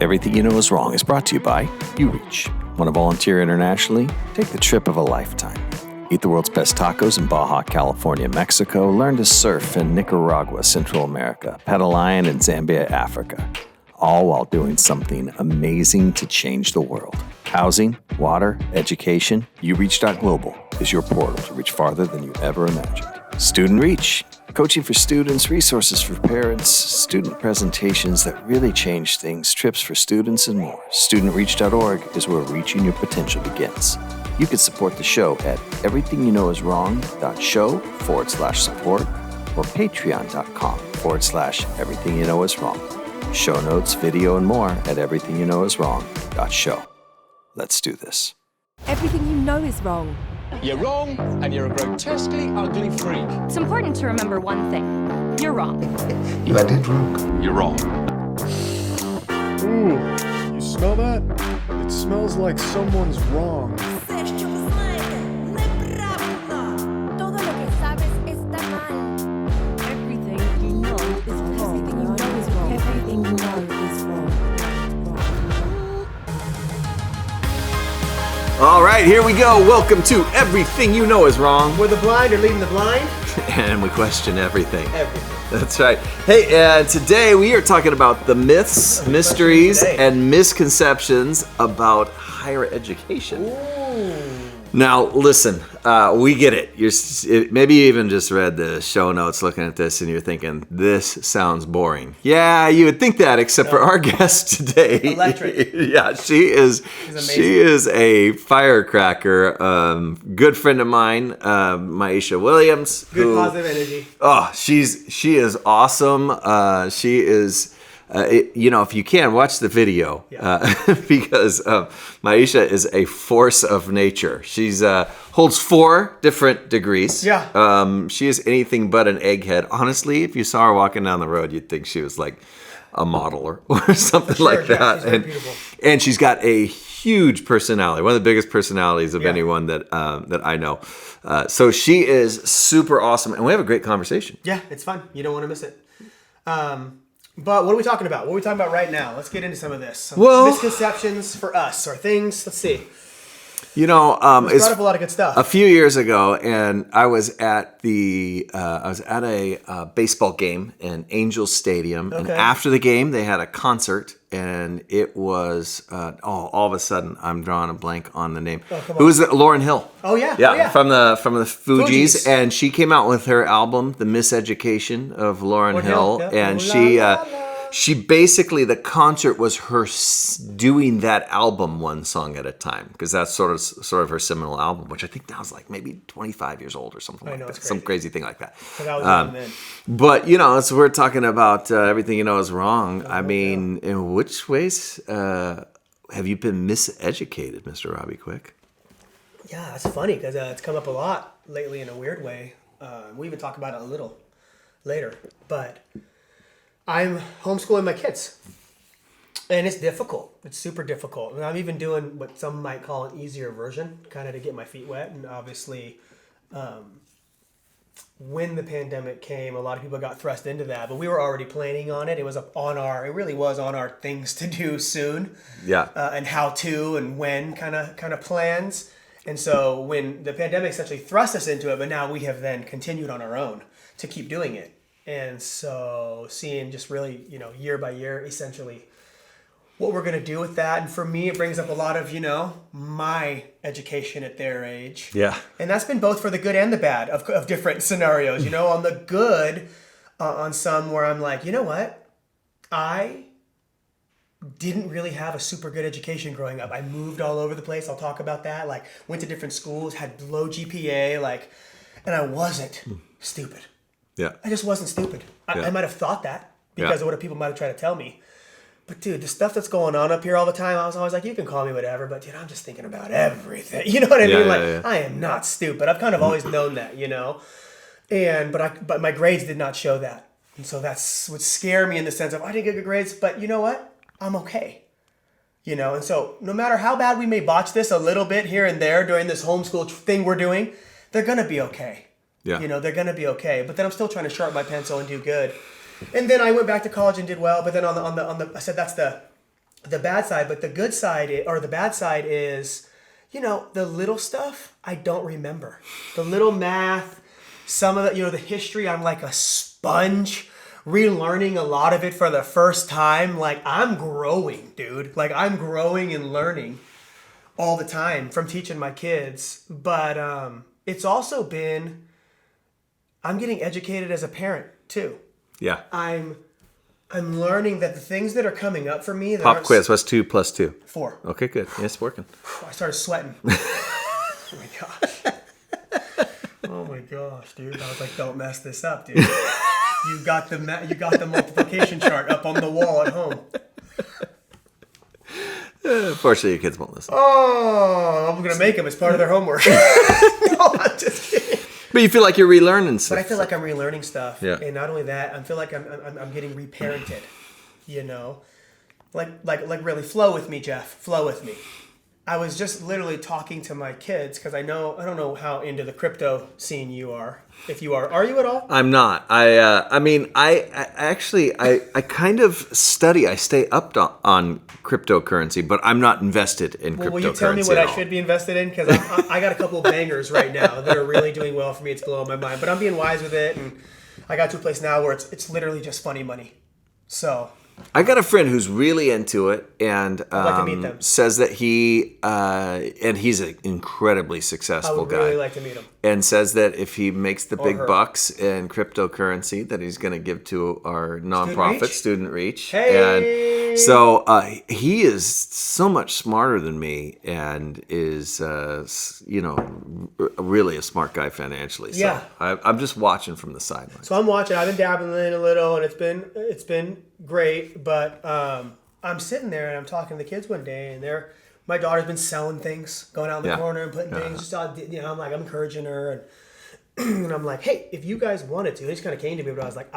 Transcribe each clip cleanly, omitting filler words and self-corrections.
Everything You Know Is Wrong is brought to you by UReach. Want to volunteer internationally? Take the trip of a lifetime. Eat the world's best tacos in Baja, California, Mexico. Learn to surf in Nicaragua, Central America. Pet a lion in Zambia, Africa. All while doing something amazing to change the world. Housing, water, education. UReach.global is your portal to reach farther than you ever imagined. Student Reach. Coaching for students, resources for parents, student presentations that really change things, trips for students, and more. StudentReach.org is where reaching your potential begins. You can support the show at everythingyounknowiswrong.show/support or patreon.com/everythingyounknowiswrong. Show notes, video, and more at everythingyounknowiswrong.show. Let's do this. Everything you know is wrong. You're wrong, and you're a grotesquely ugly freak. It's important to remember one thing. You're wrong. You are dead wrong. You're wrong. Ooh, you smell that? It smells like someone's wrong. Everything you know is wrong. Everything you know is wrong. All right, here we go. Welcome to Everything You Know Is Wrong. Where the blind are leading the blind. And we question everything. Everything. That's right. Hey, today we are talking about the myths, mysteries, and misconceptions about higher education. Ooh. Now, listen, we get it. Maybe you even just read the show notes looking at this and you're thinking, this sounds boring. Yeah, you would think that, except for our guest today. Electric. Yeah, she is a firecracker. Good friend of mine, Miesha Williams. Good positive energy. Oh, she is awesome. She is... if you can, watch the video because Miesha is a force of nature. She's holds 4 different degrees. Yeah. She is anything but an egghead. Honestly, if you saw her walking down the road, you'd think she was like a model or something like that. She's very beautiful. And she's got a huge personality, one of the biggest personalities of anyone that I know. So she is super awesome, and we have a great conversation. Yeah, it's fun. You don't want to miss it. But what are we talking about? What are we talking about right now? Let's get into some of this. Some misconceptions for us or things. Let's see. It's brought up a lot of good stuff. A few years ago, and I was at a baseball game in Angels Stadium, and after the game, they had a concert, and it was all of a sudden, I'm drawing a blank on the name. Who was it? Lauryn Hill. Oh yeah, from the Fugees, and she came out with her album, The Miseducation of Lauryn Hill, and she basically, the concert was her doing that album one song at a time, because that's sort of her seminal album, which I think now is like maybe 25 years old or something like that. Some crazy thing like that. But, so we're talking about everything you know is wrong. I mean, in which ways have you been miseducated, Mr. Robbie Quick? Yeah, it's funny because it's come up a lot lately in a weird way. We even talk about it a little later, but I'm homeschooling my kids, and it's difficult. It's super difficult. And I'm even doing what some might call an easier version, kind of to get my feet wet. And obviously, when the pandemic came, a lot of people got thrust into that, but we were already planning on it. It really was on our things to do soon. Yeah. And how to and when kind of plans. And so when the pandemic essentially thrust us into it, but now we have then continued on our own to keep doing it. And so seeing just really, year by year, essentially what we're going to do with that. And for me, it brings up a lot of, my education at their age. Yeah. And that's been both for the good and the bad of different scenarios. On the good, on some where I'm like, you know what? I didn't really have a super good education growing up. I moved all over the place. I'll talk about that. Like, went to different schools, had low GPA, and I wasn't stupid. Yeah. I just wasn't stupid. I might have thought that because of what people might have tried to tell me. But dude, the stuff that's going on up here all the time, I was always like, you can call me whatever, but dude, I'm just thinking about everything. You know what I mean? I am not stupid. I've kind of always known that, And but my grades did not show that. And so that's what scared me in the sense of I didn't get good grades, but you know what? I'm okay. And so no matter how bad we may botch this a little bit here and there during this homeschool thing we're doing, they're going to be okay. Yeah. They're going to be okay. But then I'm still trying to sharpen my pencil and do good. And then I went back to college and did well. But then on the I said that's the the bad side, but the good side or the bad side is, the little stuff I don't remember. The little math, some of the, the history, I'm like a sponge, relearning a lot of it for the first time. Like I'm growing, dude. Like I'm growing and learning all the time from teaching my kids. But it's also been, I'm getting educated as a parent too. Yeah. I'm learning that the things that are coming up for me. Pop quiz. What's 2 plus 2? 4. Okay, good. Yeah, it's working. I started sweating. Oh my gosh. Oh my gosh, dude. I was like, don't mess this up, dude. You got the multiplication chart up on the wall at home. Unfortunately, your kids won't listen. Oh, I'm gonna make them as part of their homework. No, I'm just kidding. But you feel like you're relearning stuff. But I feel like I'm relearning stuff. Yeah. And not only that, I feel like I'm getting reparented. Like really, flow with me, Jeff. Flow with me. I was just literally talking to my kids because I don't know how into the crypto scene you are. If you are you at all? I'm not. I kind of study. I stay up on cryptocurrency, but I'm not invested in cryptocurrency. Will you tell me what I should be invested in? Because I got a couple of bangers right now that are really doing well for me. It's blowing my mind, but I'm being wise with it, and I got to a place now where it's literally just funny money. So I got a friend who's really into it and I'd like to meet them. says that he's an incredibly I successful would guy. really like to meet him. And says that if he makes the big her. bucks in cryptocurrency, that he's going to give to our nonprofit, Student Reach. Hey! And so he is so much smarter than me and is, really a smart guy financially. So Yeah. I'm just watching from the sidelines. So I'm watching. I've been dabbling in a little, and it's been great. But I'm sitting there and I'm talking to the kids one day, and my daughter's been selling things, going out in the corner and putting things. Just out, I'm encouraging her, and I'm like, hey, if you guys wanted to, it just kind of came to me. But I was like,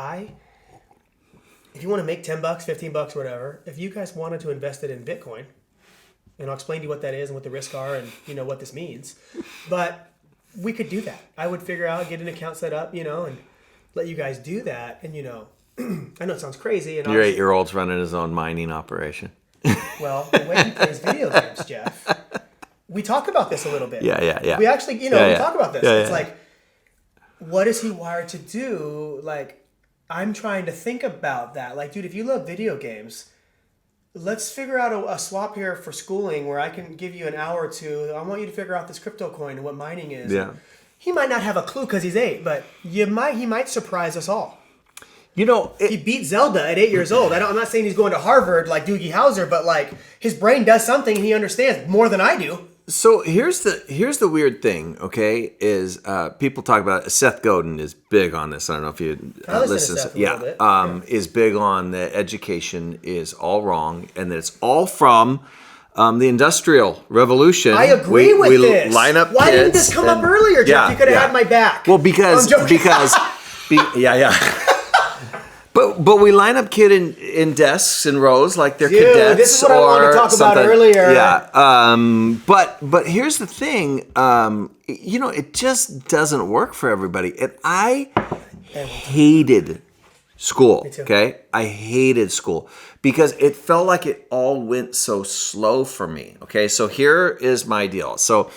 if you want to make $10, $15, whatever, if you guys wanted to invest it in Bitcoin, and I'll explain to you what that is and what the risks are, and what this means, but we could do that. I would figure out, get an account set up, and let you guys do that. And I know it sounds crazy. And Your 8-year-old's running his own mining operation. Well, the way he plays video games, Jeff, we talk about this a little bit. Yeah. We actually, we talk about this. It's like, what is he wired to do? Like, I'm trying to think about that. Like, dude, if you love video games, let's figure out a swap here for schooling where I can give you an hour or two. I want you to figure out this crypto coin and what mining is. Yeah. He might not have a clue because he's 8, but he might surprise us all. He beat Zelda at 8 years old. I'm not saying he's going to Harvard like Doogie Howser, but like his brain does something and he understands more than I do. So here's the weird thing, okay? Is people talk about Seth Godin is big on this. I don't know if you listen to Seth a little bit. Is big on that education is all wrong and that it's all from the Industrial Revolution. I agree with this. We line up. Why didn't this come up earlier, Jeff? You could have had my back. Well, because But we line up kid in desks and rows like they're cadets. This is what I wanted to talk about something. earlier. Yeah. But here's the thing. It just doesn't work for everybody. And I hated school. Me too. Okay, I hated school because it felt like it all went so slow for me. Okay, so here is my deal. So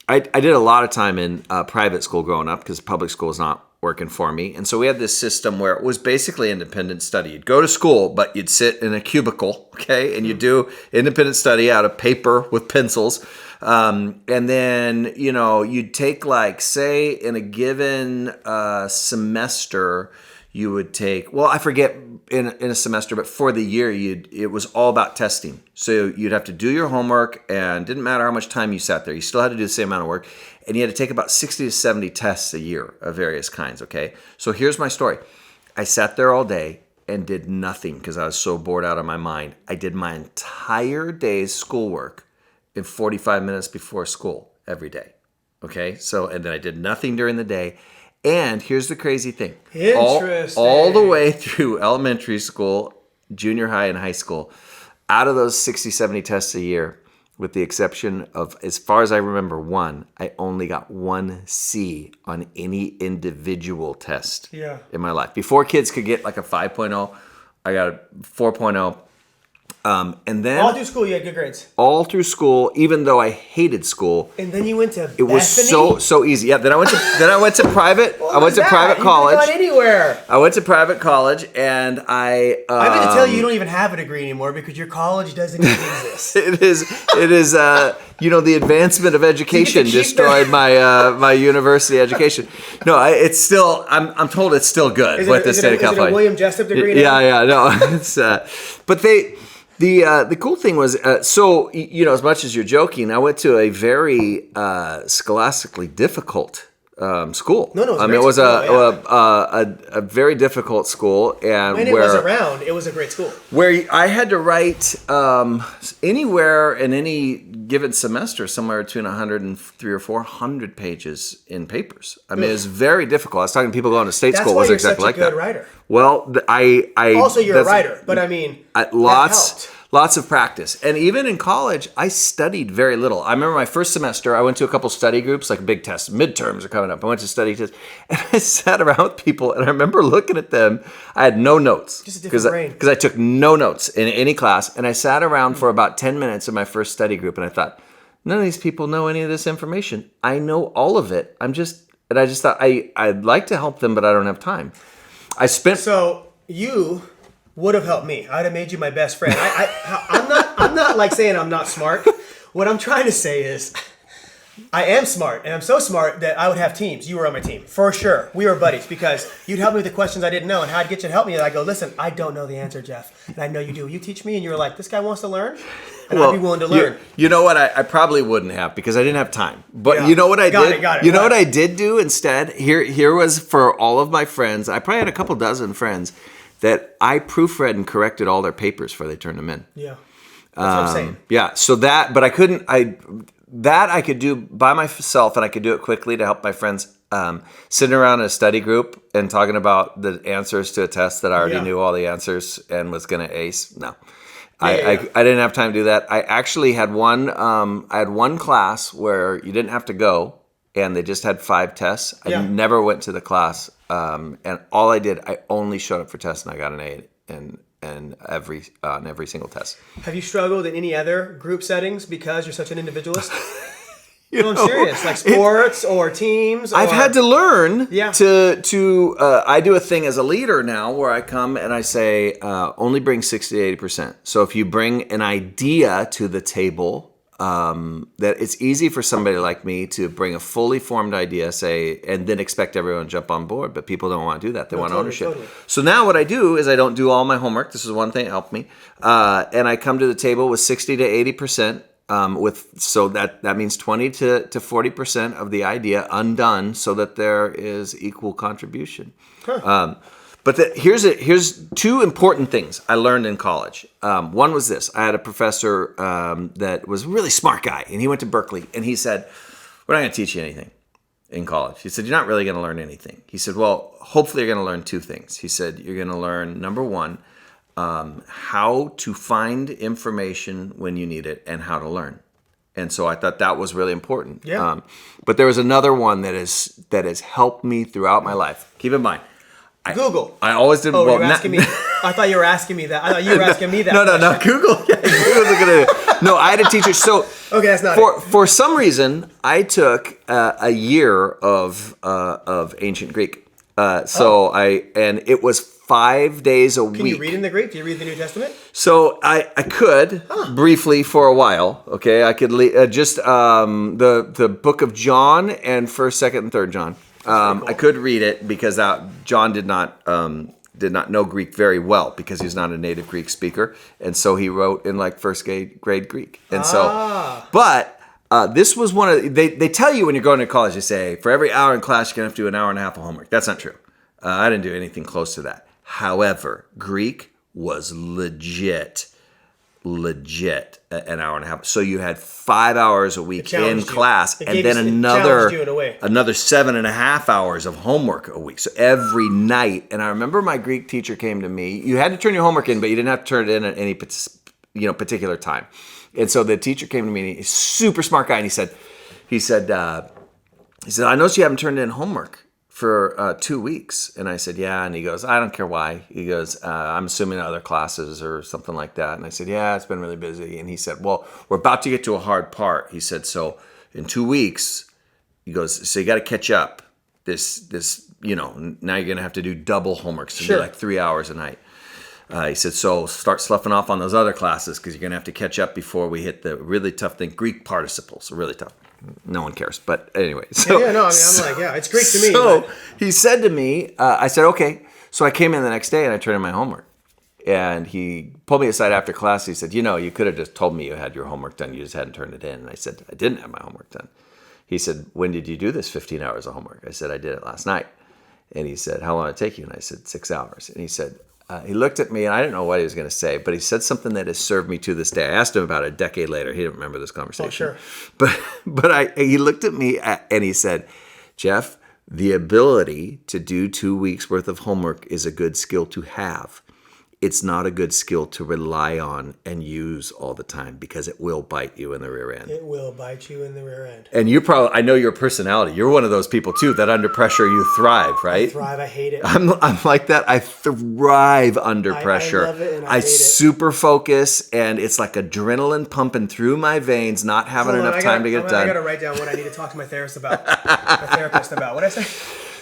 I did a lot of time in private school growing up because public school is not working for me. And so we had this system where it was basically independent study. You'd go to school, but you'd sit in a cubicle, okay? And you'd do independent study out of paper with pencils. And then, you'd take say in a given semester, you would take, I forget in a semester, but for the year, it was all about testing. So you'd have to do your homework and didn't matter how much time you sat there. You still had to do the same amount of work. And you had to take about 60 to 70 tests a year of various kinds, okay? So here's my story. I sat there all day and did nothing because I was so bored out of my mind. I did my entire day's schoolwork in 45 minutes before school every day, okay? And then I did nothing during the day. And here's the crazy thing. Interesting. All the way through elementary school, junior high, and high school, out of those 60, 70 tests a year, with the exception of, as far as I remember, one, I only got 1 C on any individual test in my life. Before kids could get like a 5.0, I got a 4.0. And then All through school, you had good grades. all through school, even though I hated school, And then you went to it was so easy. Yeah. Then I went to private. I went to private You college. could have gone anywhere. I went to private college, and I. I'm going to tell you don't even have a degree anymore because your college doesn't even exist. It is. The advancement of education You get the cheap destroyed my university education. No, it's still. I'm told it's still good with the state of California. Is it a William Jessup degree now? Yeah, no. It's but the cool thing was, as much as you're joking, I went to a very scholastically difficult school. No, it was a very difficult school, and when it was around, it was a great school. Where I had to write anywhere in any given semester somewhere between 100 and 300 or 400 pages in papers. I mean, it's very difficult. I was talking to people going to state school. It wasn't exactly like that. That's why you're such a good writer. Well, I also you're a writer, but I mean, lots of practice. And even in college, I studied very little. I remember my first semester, I went to a couple study groups, like big tests, midterms are coming up. I went to study tests, and I sat around with people, and I remember looking at them. I had no notes. Just a different brain. Because I took no notes in any class, and I sat around for about 10 minutes in my first study group, and I thought, none of these people know any of this information. I know all of it. I just thought, I'd like to help them, but I don't have time. So you would have helped me. I'd have made you my best friend. I'm not like saying I'm not smart. What I'm trying to say is I am smart, and I'm so smart that I would have teams. You were on my team for sure. We were buddies because you'd help me with the questions I didn't know, and how I'd get you to help me. And I go, listen, I don't know the answer, Jeff, and I know you do. You teach me, and you were like, this guy wants to learn, and I'd be willing to learn. You know what? I probably wouldn't have because I didn't have time. But you know what I did? Got it. You know what I did do instead? Here was for all of my friends. I probably had a couple dozen friends that I proofread and corrected all their papers before they turned them in. Yeah, that's what I'm saying. Yeah, so but I couldn't. I could do by myself, and I could do it quickly to help my friends. Sitting around in a study group and talking about the answers to a test that I already knew all the answers and was going to ace. No, I didn't have time to do that. I actually had one. I had one class where you didn't have to go, and they just had 5 tests. I never went to the class, and all I did, I only showed up for tests, and I got an A on every single test. Have you struggled in any other group settings because you're such an individualist? I'm serious. Like sports or teams. I've had to learn Yeah. to I do a thing as a leader now where I come and I say only bring 60 to 80%. So if you bring an idea to the table, that it's easy for somebody like me to bring a fully formed idea, and then expect everyone to jump on board. But people don't want to do that. They want ownership. Totally. So now what I do is I don't do all my homework. This is one thing that helped me. And I come to the table with 60 to 80%. So that means 20 to 40% of the idea undone, so that there is equal contribution. Huh. But here's 2 important things I learned in college. One was this: I had a professor that was a really smart guy, and he went to Berkeley, and he said, "We're not going to teach you anything in college." He said, "You're not really going to learn anything." He said, "Well, hopefully you're going to learn 2 things." He said, "You're going to learn, number 1, how to find information when you need it, and how to learn." And so I thought that was really important. Yeah. But there was another one that has helped me throughout my life. Keep in mind, Google. I always did. Oh, you were asking me. I thought you were asking me that. I thought you were asking me that. No, Google. Yeah, Google's a good idea. No, I had a teacher. So okay, that's not for some reason, I took a year of ancient Greek. And it was 5 days a week. Can you read in the Greek? Do you read the New Testament? So I could briefly for a while. Okay, I could just the book of John and 1st, 2nd, and 3rd John. Cool. I could read it because John did not know Greek very well because he's not a native Greek speaker, and so he wrote in like 1st grade Greek. And this was one of they tell you when you're going to college, they say for every hour in class you're gonna have to do an hour and a half of homework. That's not true. I didn't do anything close to that. However, Greek was legit an hour and a half. So you had 5 hours a week in class, and then another 7.5 hours of homework a week. So every night. And I remember my Greek teacher came to me. You had to turn your homework in, but you didn't have to turn it in at any particular time. And so the teacher came to me, and he's a super smart guy, and he said, I noticed you haven't turned in homework for 2 weeks. And I said, yeah. And he goes, I don't care why. He goes, I'm assuming other classes or something like that. And I said, yeah, it's been really busy. And he said, well, we're about to get to a hard part. He said, so in 2 weeks, he goes, so you got to catch up. This, now you're going to have to do double homework. So it'll be like 3 hours a night. He said, so start sloughing off on those other classes because you're going to have to catch up before we hit the really tough thing. Greek participles are really tough. No one cares. But anyway. So, I'm like, yeah, it's Greek to me. So but... he said to me, I said, okay. So I came in the next day and I turned in my homework. And he pulled me aside after class. He said, you could have just told me you had your homework done. You just hadn't turned it in. And I said, I didn't have my homework done. He said, when did you do this 15 hours of homework? I said, I did it last night. And he said, how long did it take you? And I said, 6 hours. And he said, he looked at me, and I didn't know what he was going to say, but he said something that has served me to this day. I asked him about it a decade later. He didn't remember this conversation. Oh, sure. But he looked at me, and he said, Jeff, the ability to do 2 weeks worth of homework is a good skill to have. It's not a good skill to rely on and use all the time because it will bite you in the rear end. It will bite you in the rear end. And I know your personality. You're one of those people too that under pressure you thrive, right? I thrive. I hate it. I'm like that. I thrive under pressure. I love it and I hate it. super focus, and it's like adrenaline pumping through my veins, not having enough time to get done. I got to write down what I need to talk to my therapist about. What I say?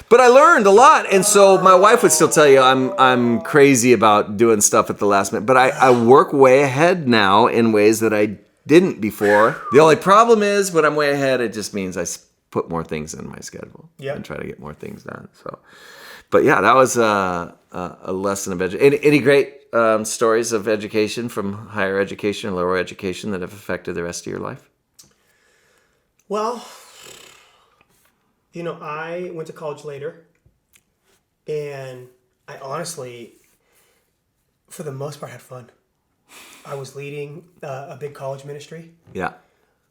But I learned a lot, and so my wife would still tell you I'm crazy about doing stuff at the last minute. But I work way ahead now in ways that I didn't before. The only problem is when I'm way ahead, it just means I put more things in my schedule and try to get more things done. So, but yeah, that was a lesson of education. Any great stories of education from higher education or lower education that have affected the rest of your life? Well, I went to college later, and I honestly, for the most part, had fun. I was leading a big college ministry. Yeah. Matter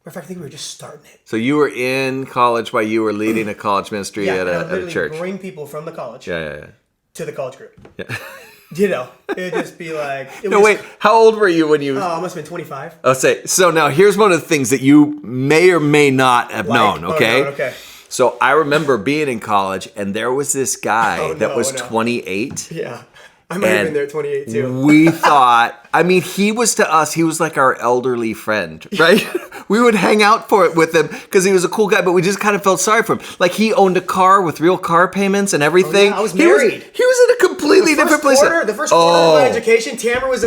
of fact, I think we were just starting it. So you were in college while you were leading a college ministry at a church. Bring people from the college to the college group. Yeah. It'd just be like... Wait, how old were you when you... Oh, I must have been 25. Oh, so now here's one of the things that you may or may not have known, okay? Okay. So I remember being in college, and there was this guy that was 28. Yeah. I might have been there at 28 too. We thought, he was to us, he was like our elderly friend, right? We would hang out with him because he was a cool guy, but we just kind of felt sorry for him. Like he owned a car with real car payments and everything. I was married. He was in a completely different place. The first quarter of my education,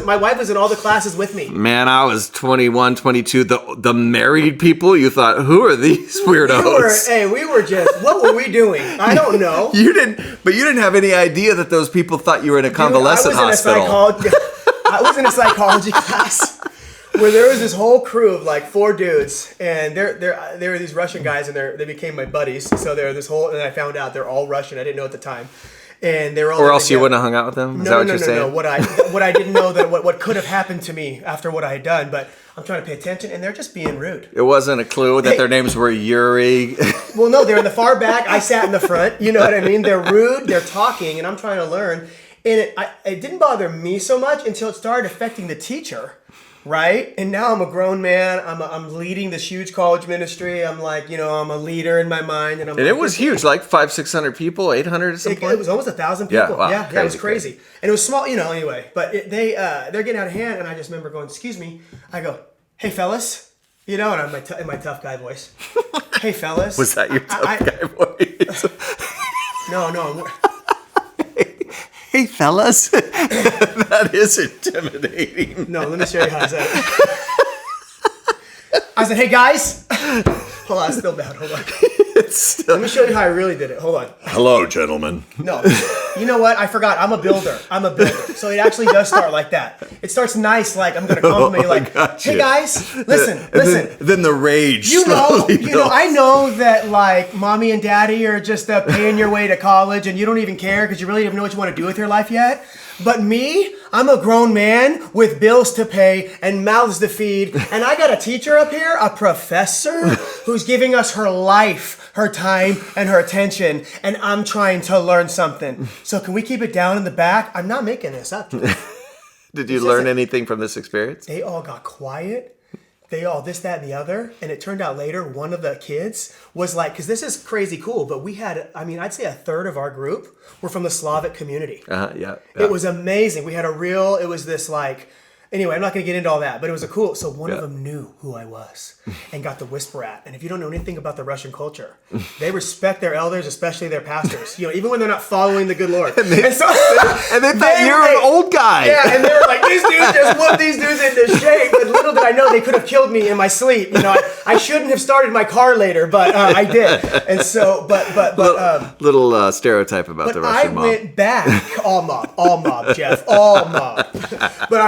my wife was in all the classes with me. Man, I was 21, 22. The married people, you thought, who are these weirdos? We were just, what were we doing? I don't know. You didn't have any idea that those people thought you were in a convalescent hospital. I was in a psychology class where there was this whole crew of like 4 dudes, and they were these Russian guys, and they became my buddies. So they're this whole, and I found out they're all Russian. I didn't know at the time, and they were all. Or else you wouldn't have hung out with them. Is that what you're saying? No. What I didn't know that what could have happened to me after what I had done, but I'm trying to pay attention, and they're just being rude. It wasn't a clue that their names were Yuri. Well, no, they're in the far back. I sat in the front. You know what I mean? They're rude. They're talking, and I'm trying to learn. And it didn't bother me so much until it started affecting the teacher, right? And now I'm a grown man. I'm leading this huge college ministry. I'm like, I'm a leader in my mind. And it was huge, like 500-600 people, 800 at some point? It was almost 1,000 people. Yeah, wow, yeah, it was crazy. And it was small, anyway. But they're getting out of hand, and I just remember going, excuse me. I go, hey, fellas. And I'm in my tough guy voice. Hey, fellas. Was that your tough guy voice? No. Hey, fellas. That is intimidating. No, let me show you how I said it. I said, hey, guys. Hold on, it's still bad. Hold on. Let me show you how I really did it. Hold on. Hello, gentlemen. No. You know what? I forgot. I'm a builder. So it actually does start like that. It starts nice, like I'm going to compliment you, like, hey, guys, listen. Then the rage builds. I know that, like, mommy and daddy are just paying your way to college, and you don't even care because you really don't know what you want to do with your life yet. But me, I'm a grown man with bills to pay and mouths to feed. And I got a teacher up here, a professor, who's giving us her life, her time, and her attention. And I'm trying to learn something. So can we keep it down in the back? I'm not making this up. Did you learn anything from this experience? They all got quiet. they all this, that, and the other. And it turned out later, one of the kids was like, because this is crazy cool, but we had, I'd say a third of our group were from the Slavic community. Yeah. It was amazing. We had it was this like, anyway, I'm not going to get into all that, but it was so one of them knew who I was and got the whisper at. And if you don't know anything about the Russian culture, they respect their elders, especially their pastors, even when they're not following the good Lord. And they thought you're an old guy. Yeah, and they were like, these dudes just whooped these dudes into shape. But little did I know they could have killed me in my sleep. I shouldn't have started my car later, but I did. And so, little stereotype about the Russian mob. I went back, all mob, Jeff, all mob. But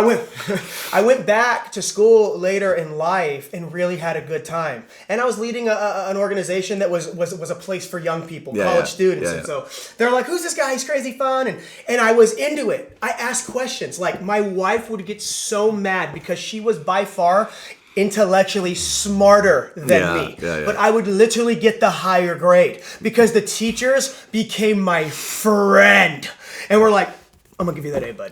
I went back to school later in life and really had a good time. And I was leading an organization that was a place for young people, college students. And so they're like, who's this guy? He's crazy fun. And I was into it. I asked questions. Like, my wife would get so mad because she was by far intellectually smarter than me. But I would literally get the higher grade because the teachers became my friend. And we're like, I'm going to give you that A, bud.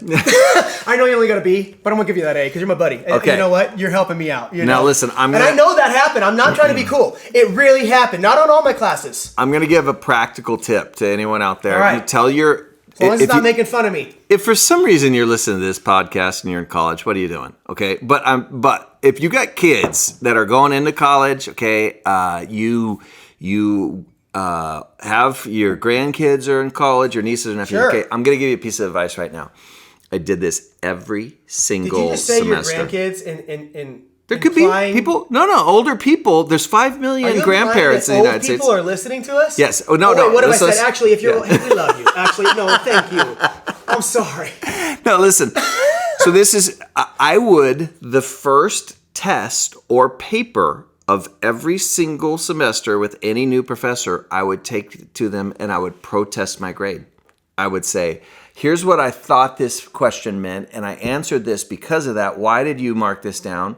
I know you only got a B, but I'm going to give you that A because you're my buddy. And okay. You know what? You're helping me out. Now listen, I know that happened. I'm not trying to be cool. It really happened. Not on all my classes. I'm going to give a practical tip to anyone out there. All right. You tell your... As long as it's not making fun of me. If for some reason you're listening to this podcast and you're in college, what are you doing? Okay, but if you got kids that are going into college, okay, you have your grandkids are in college, your nieces and nephews. Sure. Okay, I'm going to give you a piece of advice right now. I did this every single Did you just say semester. your grandkids in There could be people. No, older people. There's 5 million grandparents in the United States. People are listening to us? Yes. Oh, no. What have I said? Actually, if you're, we love you. Actually, no, thank you. I'm sorry. No, listen. So this is, the first test or paper of every single semester with any new professor, I would take to them and I would protest my grade. I would say, here's what I thought this question meant, and I answered this because of that. Why did you mark this down?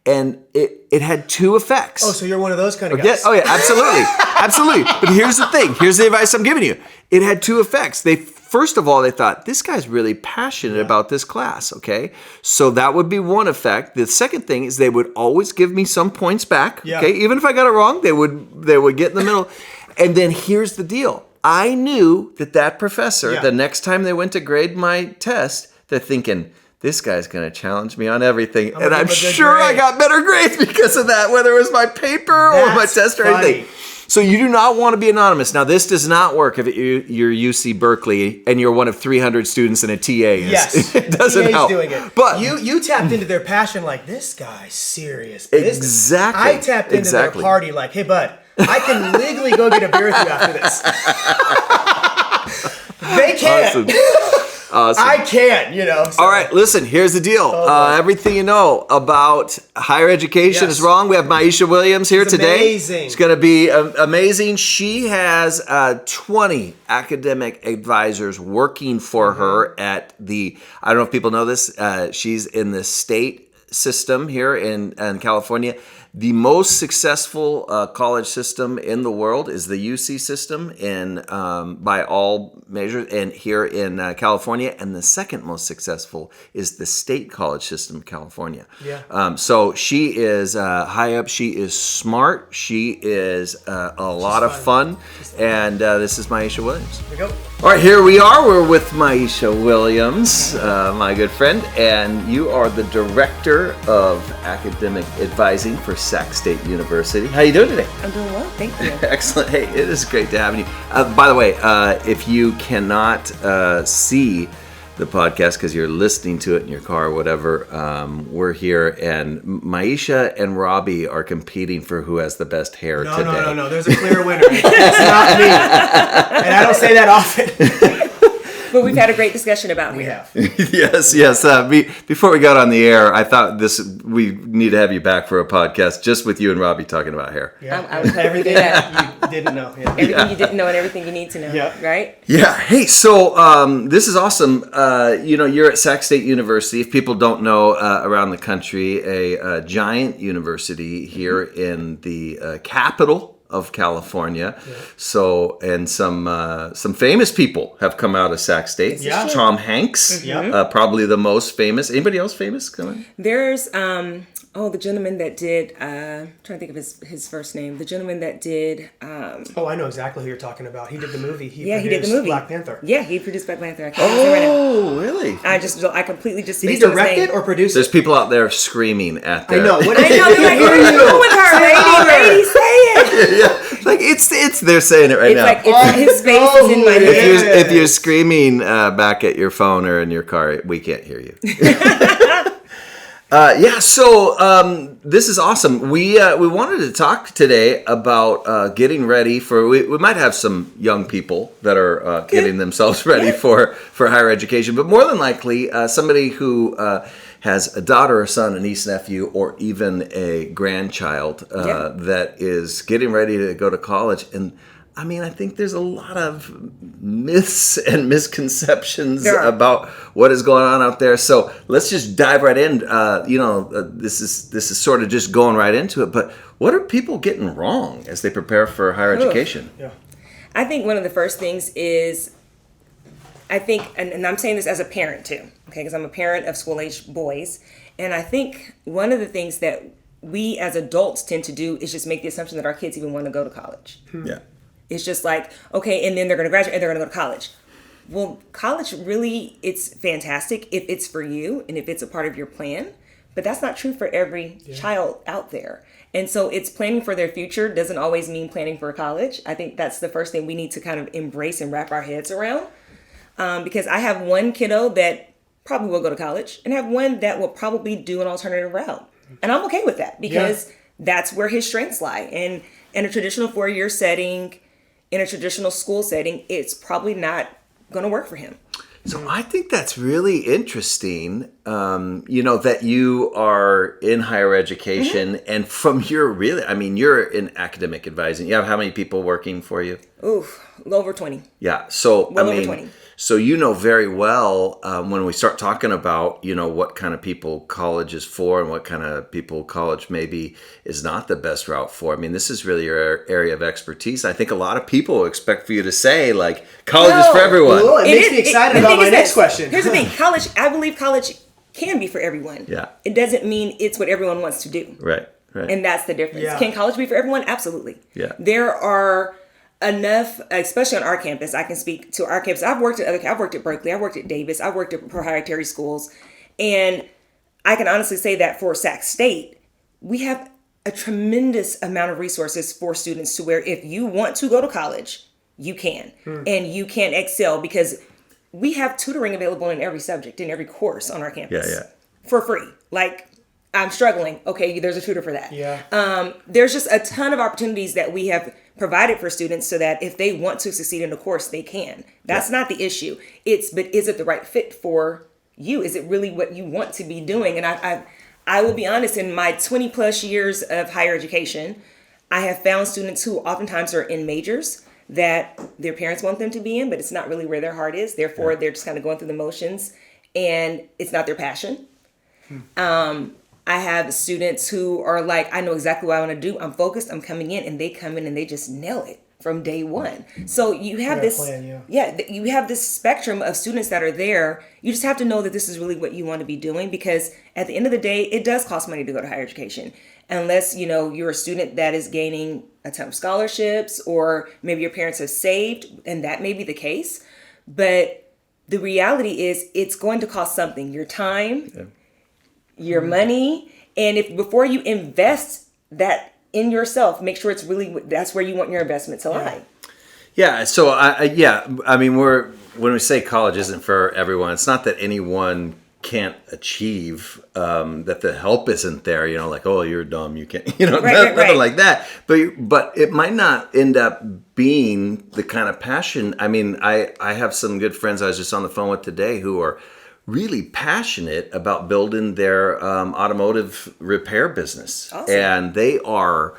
And it had 2 effects. Oh, so you're one of those kind of guys. Yeah, oh, yeah, absolutely. Absolutely. But here's the thing. Here's the advice I'm giving you. It had 2 effects. First of all, they thought, this guy's really passionate about this class, okay? So that would be one effect. The second thing is they would always give me some points back, okay? Even if I got it wrong, they would get in the middle. And then here's the deal. I knew that professor, the next time they went to grade my test, they're thinking, this guy's going to challenge me on everything. And I'm sure I got better grades because of that, whether it was my paper or my test or anything. So you do not want to be anonymous. Now, this does not work if you're UC Berkeley and you're one of 300 students and a TA. Yes. It doesn't help. Doing it. But you tapped into their passion like, this guy's serious. Exactly. I tapped into their party like, hey, bud, I can legally go get a beer with you after this. They can't. Awesome. I can, So. All right, listen, here's the deal. Everything you know about higher education is wrong. We have Miesha Williams here today. Amazing. It's going to be amazing. She has 20 academic advisors working for her at I don't know if people know this, she's in the state system here in California. The most successful college system in the world is the UC system by all measures, and here in California. And the second most successful is the state college system of California. Yeah. So she is high up. She is smart. She is a lot of fun. And this is Miesha Williams. Here we go. All right, here we are. We're with Miesha Williams, my good friend, and you are the Director of Academic Advising for Sac State University. How you doing today? I'm doing well, thank you. Excellent. Hey, it is great to have you. By the way, if you cannot see the podcast because you're listening to it in your car or whatever, we're here, and Miesha and Robbie are competing for who has the best hair today. No. There's a clear winner. It's not me. And I don't say that often. But we've had a great discussion about We hair. have. Yes. Before we got on the air, I thought we need to have you back for a podcast just with you and Robbie talking about hair. Yeah. I was everything that you didn't know. Yeah. Everything you didn't know and everything you need to know, right? Yeah. Hey, so this is awesome. You're at Sac State University. If people don't know, around the country, a giant university here in the capital of California. Yeah. So, and some famous people have come out of Sac State. Yeah. Tom Hanks, probably the most famous. Anybody else famous coming? There's Oh, the gentleman that did, I'm trying to think of his first name. The gentleman that did... Oh, I know exactly who you're talking about. He did the movie. He did the movie. Black Panther. Yeah, he produced Black Panther. I can't remember right now. Really? I completely just... Did he direct it or produce There's it? people out there screaming at their... I know. What I know, they're like, what are you doing with her, lady? Say it! Yeah, like it's they're saying it right now. It's like, his face is in my head. If you're screaming back at your phone or in your car, we can't hear you. So this is awesome. We wanted to talk today about getting ready for. We might have some young people that are getting themselves ready for higher education, but more than likely somebody who has a daughter, or son, a niece, nephew, or even a grandchild that is getting ready to go to college. And I mean, I think there's a lot of myths and misconceptions about what is going on out there. So let's just dive right in. This is sort of just going right into it. But what are people getting wrong as they prepare for higher education? Yeah. I think one of the first things is, and I'm saying this as a parent too, okay, because I'm a parent of school-age boys. And I think one of the things that we as adults tend to do is just make the assumption that our kids even want to go to college. Yeah. It's just like, okay, and then they're going to graduate and they're going to go to college. Well, college really, it's fantastic if it's for you and if it's a part of your plan, but that's not true for every child out there. And so it's planning for their future doesn't always mean planning for college. I think that's the first thing we need to kind of embrace and wrap our heads around. Because I have one kiddo that probably will go to college and have one that will probably do an alternative route. And I'm okay with that because that's where his strengths lie. And in a traditional 4-year setting, in a traditional school setting, it's probably not going to work for him. So I think that's really interesting, that you are in higher education and from your you're in academic advising. You have how many people working for you? Oof, over 20. Yeah. So, over 20. So you know very well when we start talking about, what kind of people college is for and what kind of people college maybe is not the best route for. I mean, this is really your area of expertise. I think a lot of people expect for you to say, like, college is for everyone. Well, it makes me excited about my next question. Here's the thing. I believe college can be for everyone. Yeah. It doesn't mean it's what everyone wants to do. Right. And that's the difference. Yeah. Can college be for everyone? Absolutely. Yeah. There are enough, especially on our campus. I can speak to our campus. I've worked at Berkeley. I've worked at Davis. I've worked at proprietary schools. And I can honestly say that for Sac State, we have a tremendous amount of resources for students to where if you want to go to college, you can. And you can excel because we have tutoring available in every subject, in every course on our campus. For free. Like, I'm struggling. Okay, there's a tutor for that. Yeah. There's just a ton of opportunities that we have provided for students so that if they want to succeed in a course, they can. That's not the issue. But is it the right fit for you? Is it really what you want to be doing? And I will be honest, in my 20 plus years of higher education, I have found students who oftentimes are in majors that their parents want them to be in, but it's not really where their heart is. Therefore, they're just kind of going through the motions and it's not their passion. I have students who are like, I know exactly what I want to do. I'm focused. I'm coming in, and they come in and they just nail it from day one. So you have this, you have this spectrum of students that are there. You just have to know that this is really what you want to be doing because at the end of the day, it does cost money to go to higher education. Unless, you're a student that is gaining a ton of scholarships or maybe your parents have saved, and that may be the case. But the reality is it's going to cost something, your time, your money, and if before you invest that in yourself, make sure it's really that's where you want your investment to lie. Yeah. So I mean, when we say college isn't for everyone, it's not that anyone can't achieve that the help isn't there. Like, oh, you're dumb, you can't. Nothing like that. But it might not end up being the kind of passion. I mean, I have some good friends I was just on the phone with today who are really passionate about building their automotive repair business. Awesome. And they are,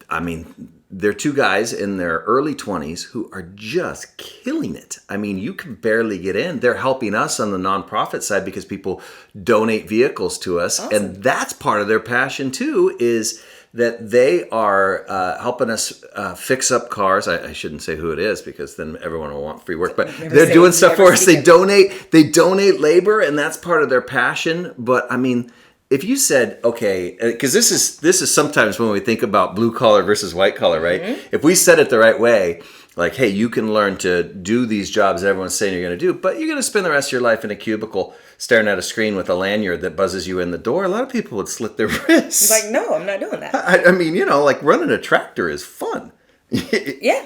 I mean, they're two guys in their early 20s who are just killing it. I mean, you can barely get in. They're helping us on the nonprofit side because people donate vehicles to us. Awesome. And that's part of their passion too, is that they are helping us fix up cars. I shouldn't say who it is because then everyone will want free work. But they're doing stuff for us. They donate labor, and that's part of their passion. But I mean, if you said, okay, because this is sometimes when we think about blue collar versus white collar, right? If we said it the right way, like, hey, you can learn to do these jobs that everyone's saying you're going to do, but you're going to spend the rest of your life in a cubicle staring at a screen with a lanyard that buzzes you in the door. A lot of people would slit their wrists. Like, no, I'm not doing that. I mean, like running a tractor is fun. Yeah,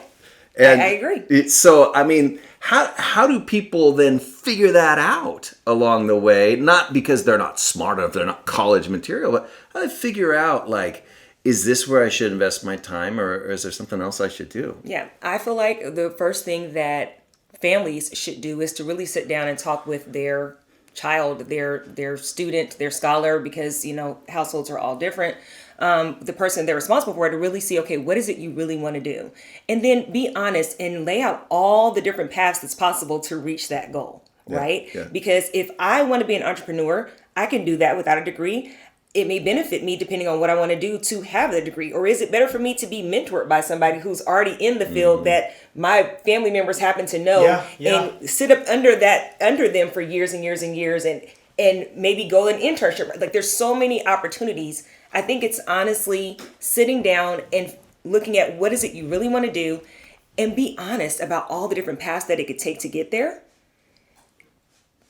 And I agree. So, I mean, how do people then figure that out along the way? Not because they're not smart enough, they're not college material, but how do they figure out, like, is this where I should invest my time, or is there something else I should do? Yeah, I feel like the first thing that families should do is to really sit down and talk with their child, their student, their scholar, because, households are all different. The person they're responsible for, to really see, okay, what is it you really want to do? And then be honest and lay out all the different paths that's possible to reach that goal, right? Yeah. Because if I want to be an entrepreneur, I can do that without a degree. It may benefit me depending on what I want to do to have the degree. Or is it better for me to be mentored by somebody who's already in the field that my family members happen to know and sit up under them for years and years and years and maybe go an internship? Like, there's so many opportunities. I think it's honestly sitting down and looking at what is it you really want to do, and be honest about all the different paths that it could take to get there.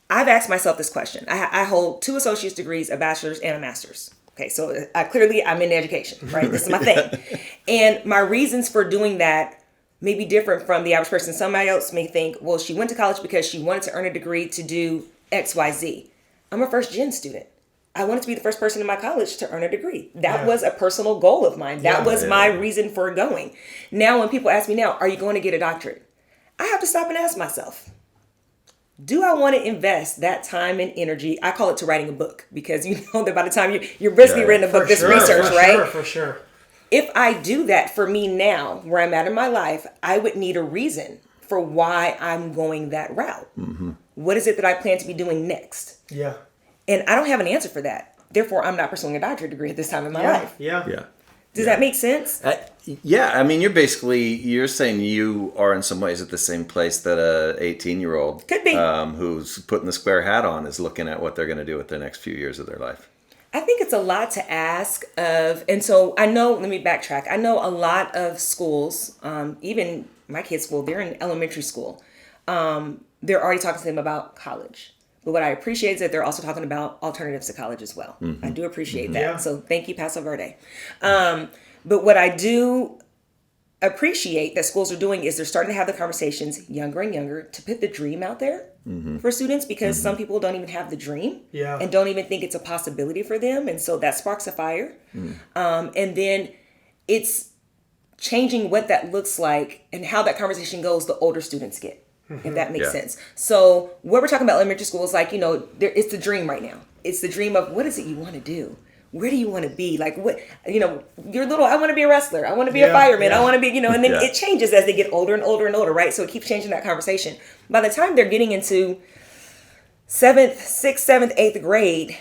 I've asked myself this question. I hold 2 associate's degrees, a bachelor's and a master's. Okay, so I'm in education, right? This is my thing. And my reasons for doing that may be different from the average person. Somebody else may think, well, she went to college because she wanted to earn a degree to do X, Y, Z. I'm a first gen student. I wanted to be the first person in my college to earn a degree. That was a personal goal of mine. That was my reason for going. Now, when people ask me now, are you going to get a doctorate? I have to stop and ask myself, do I want to invest that time and energy? I call it to writing a book, because that by the time you're basically writing a book, this research, right? For sure. If I do that for me now, where I'm at in my life, I would need a reason for why I'm going that route. Mm-hmm. What is it that I plan to be doing next? Yeah. And I don't have an answer for that. Therefore, I'm not pursuing a doctorate degree at this time in my life. Yeah. Does that make sense? I mean, you're saying you are in some ways at the same place that a 18-year-old could be, who's putting the square hat on is looking at what they're going to do with the next few years of their life. I think it's a lot to ask of, and so let me backtrack. I know a lot of schools, even my kids' school, they're in elementary school. They're already talking to them about college. But what I appreciate is that they're also talking about alternatives to college as well. Mm-hmm. I do appreciate that. Yeah. So thank you, Paso Verde. But what I do appreciate that schools are doing is they're starting to have the conversations younger and younger to put the dream out there for students, because some people don't even have the dream and don't even think it's a possibility for them. And so that sparks a fire. And then it's changing what that looks like and how that conversation goes the older students get. If that makes sense. So what we're talking about elementary school is like, it's the dream right now. It's the dream of, what is it you want to do? Where do you want to be? Like, what, you're little, I want to be a wrestler. I want to be a fireman. I want to be, and then it changes as they get older and older and older, right? So it keeps changing that conversation. By the time they're getting into 6th, 7th, 8th grade,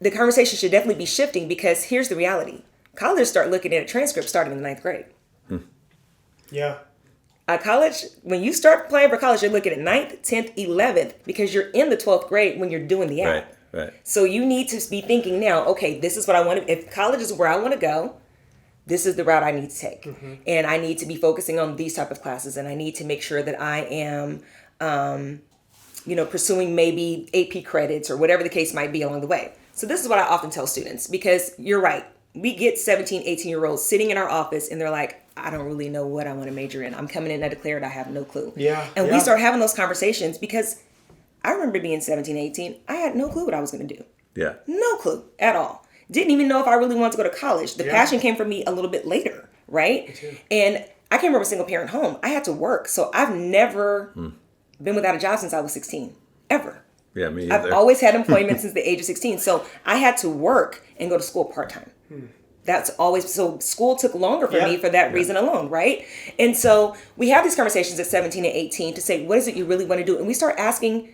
the conversation should definitely be shifting, because here's the reality. Colleges start looking at a transcript starting in the 9th grade. Yeah. At college, when you start playing for college, you're looking at 9th, 10th, 11th, because you're in the 12th grade when you're doing the app. Right. So you need to be thinking now, okay, this is what I want to, if college is where I want to go, this is the route I need to take. Mm-hmm. And I need to be focusing on these type of classes, and I need to make sure that I am, pursuing maybe AP credits or whatever the case might be along the way. So this is what I often tell students, because you're right. We get 17, 18-year-olds sitting in our office and they're like, I don't really know what I want to major in. I'm coming in undeclared. I have no clue. And we start having those conversations, because I remember being 17, 18. I had no clue what I was going to do. Yeah. No clue at all. Didn't even know if I really wanted to go to college. The passion came from me a little bit later, right? Me too. And I came from a single parent home. I had to work. So I've never been without a job since I was 16, ever. Yeah, me either. I've always had employment since the age of 16. So I had to work and go to school part-time. That's always, so school took longer for me for that reason alone, right? And so we have these conversations at 17 and 18 to say, what is it you really want to do? And we start asking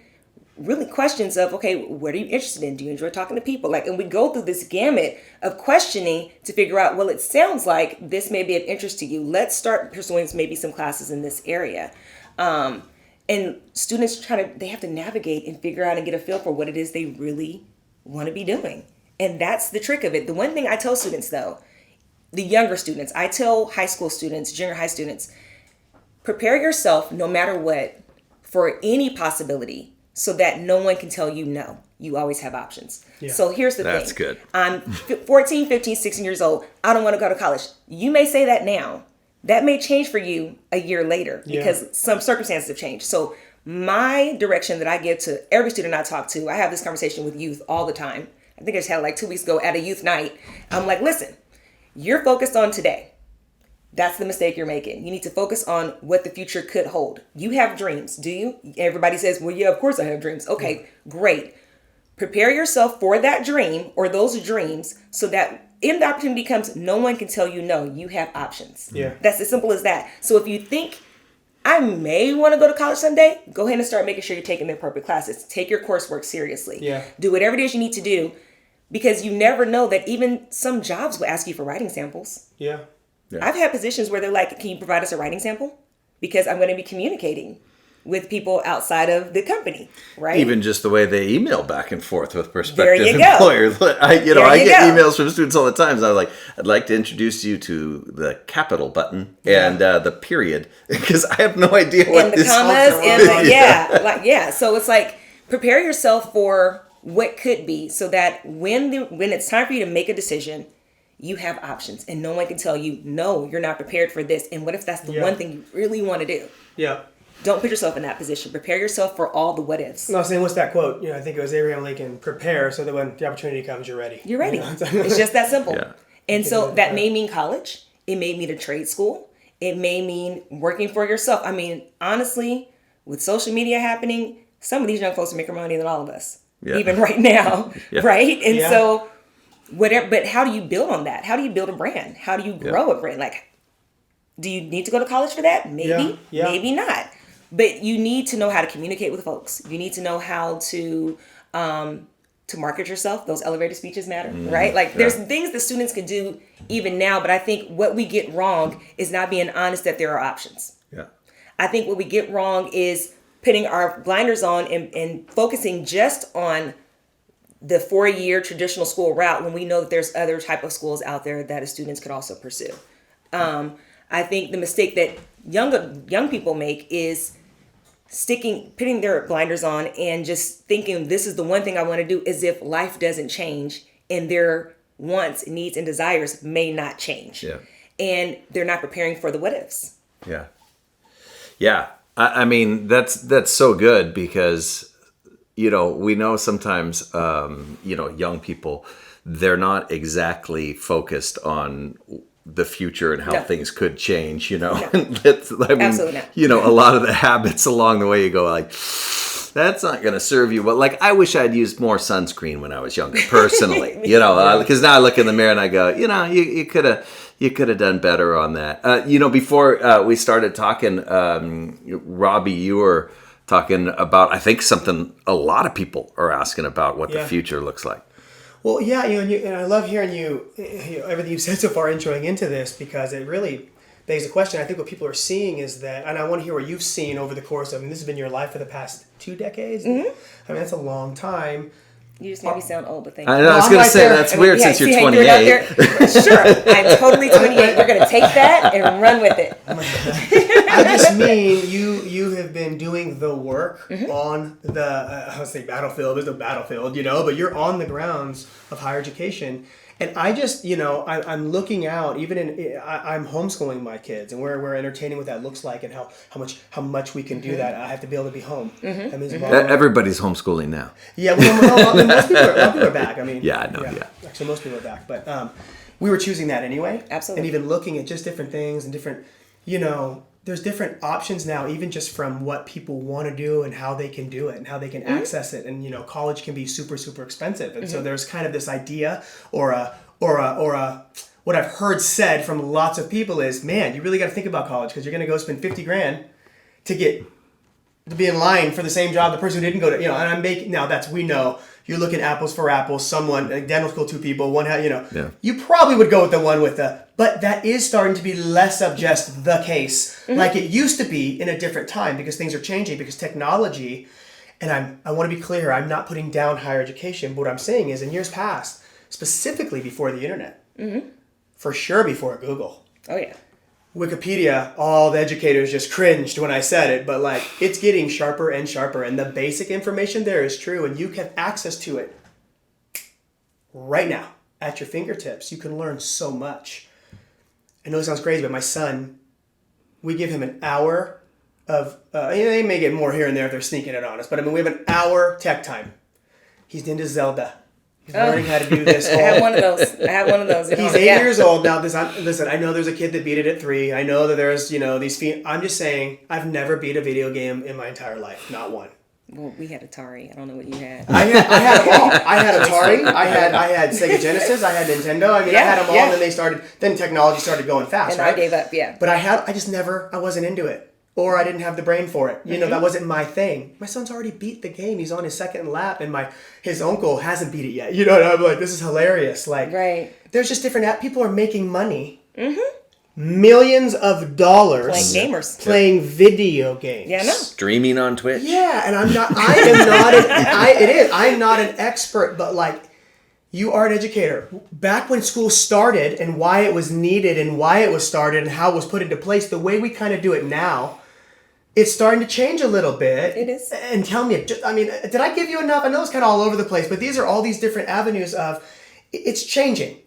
really questions of, okay, what are you interested in? Do you enjoy talking to people? And we go through this gamut of questioning to figure out, well, it sounds like this may be of interest to you. Let's start pursuing maybe some classes in this area. And students they have to navigate and figure out and get a feel for what it is they really want to be doing. And that's the trick of it. The one thing I tell students though, the younger students, I tell high school students, junior high students, prepare yourself no matter what for any possibility so that no one can tell you no. You always have options. Yeah. So here's the thing. That's good. I'm 14, 15, 16 years old. I don't want to go to college. You may say that now. That may change for you a year later because some circumstances have changed. So my direction that I give to every student I talk to, I have this conversation with youth all the time. I think I just had it like 2 weeks ago at a youth night. I'm like, listen, you're focused on today. That's the mistake you're making. You need to focus on what the future could hold. You have dreams, do you? Everybody says, well, yeah, of course I have dreams. Okay, great. Prepare yourself for that dream or those dreams so that if the opportunity comes, no one can tell you no. You have options. Yeah. That's as simple as that. So if you think, I may want to go to college someday, go ahead and start making sure you're taking the appropriate classes. Take your coursework seriously. Yeah. Do whatever it is you need to do because you never know that even some jobs will ask you for writing samples. Yeah. I've had positions where they're like, can you provide us a writing sample? Because I'm going to be communicating with people outside of the company, right? Even just the way they email back and forth with prospective There you go. employers. I get go. emails from students all the time. So I'm like, I'd like to introduce you to the capital button and the period because I have no idea what and the this commas and the, So it's like prepare yourself for what could be, so that when it's time for you to make a decision, you have options, and no one can tell you no. You're not prepared for this. And what if that's the one thing you really want to do? Yeah. Don't put yourself in that position. Prepare yourself for all the what ifs. No, I was saying, what's that quote? I think it was Abraham Lincoln. Prepare so that when the opportunity comes, you're ready. You're ready. It's just that simple. Yeah. And so that may mean college. It may mean a trade school. It may mean working for yourself. I mean, honestly, with social media happening, some of these young folks are making more money than all of us, even right now, right? And so whatever. But how do you build on that? How do you build a brand? How do you grow a brand? Like, do you need to go to college for that? Maybe, maybe not. But you need to know how to communicate with folks. You need to know how to market yourself. Those elevator speeches matter, right? Like there's things that students can do even now, but I think what we get wrong is not being honest that there are options. Yeah. I think what we get wrong is putting our blinders on and focusing just on the 4-year traditional school route when we know that there's other type of schools out there that students could also pursue. I think the mistake that young people make is putting their blinders on and just thinking this is the one thing I want to do, as if life doesn't change and their wants, needs, and desires may not change. Yeah. And they're not preparing for the what ifs. Yeah. Yeah. I mean, that's so good because, we know sometimes, young people, they're not exactly focused on the future and how things could change, No. Absolutely not. A lot of the habits along the way you go like, that's not going to serve you. But like, I wish I'd used more sunscreen when I was younger, personally, because now I look in the mirror and I go, you could have done better on that. Before we started talking, Robbie, you were talking about, I think something a lot of people are asking about what the future looks like. Well, yeah, and I love hearing you everything you've said so far introing into this because it really begs the question. I think what people are seeing is that, and I want to hear what you've seen over the course of, this has been your life for the past 2 decades. Mm-hmm. I mean, that's a long time. You just made me sound old, but thank you. I know, I was going to say, that's weird since you're 28. Sure, I'm totally 28. We're going to take that and run with it. I just mean you have been doing the work on the, I would say battlefield. There's no battlefield, but you're on the grounds of higher education. And I just, I'm looking out, I'm homeschooling my kids, and we're entertaining what that looks like and how much we can do that. I have to be able to be home. That means everybody's homeschooling now. Yeah, most people are back. I mean, I know. Yeah. Actually, most people are back, but we were choosing that anyway. Absolutely. And even looking at just different things and different, there's different options now, even just from what people want to do and how they can do it and how they can access it. And, college can be super, super expensive. And so there's kind of this idea or what I've heard said from lots of people is, man, you really got to think about college because you're going to go spend $50,000 to be in line for the same job the person who didn't go to, and I'm making, now that's, we know, you're looking apples for apples, someone, like dental school, 2 people, one had, you probably would go with the one with but that is starting to be less of just the case like it used to be in a different time because things are changing, because technology, and I want to be clear, I'm not putting down higher education, but what I'm saying is in years past, specifically before the internet. For sure before Google. Oh yeah. Wikipedia, all the educators just cringed when I said it, but like it's getting sharper and sharper, and the basic information there is true, and you have access to it right now at your fingertips. You can learn so much. I know it sounds crazy, but my son, we give him an hour of, they may get more here and there if they're sneaking it on us, but I mean, we have an hour tech time. He's into Zelda. He's learning how to do this. I have one of those. He's 8 years old now. Listen, I know there's a kid that beat it at 3. I know that there's, these I'm just saying, I've never beat a video game in my entire life. Not one. Well, we had Atari. I don't know what you had. I had them all. I had Atari. I had Sega Genesis. I had Nintendo. I mean, I had them all, and then technology started going fast, and right? I gave up, But I wasn't into it. Or I didn't have the brain for it. That wasn't my thing. My son's already beat the game. He's on his second lap, and his uncle hasn't beat it yet. And I'm like, this is hilarious. Like, right. There's just different people are making money, millions of dollars playing video games. Yeah, I know. Streaming on Twitch. Yeah, and I'm not an expert, but like, you are an educator. Back when school started and why it was needed and why it was started and how it was put into place, the way we kind of do it now, it's starting to change a little bit. It is. And tell me, did I give you enough? I know it's kind of all over the place, but these are all these different avenues of, it's changing.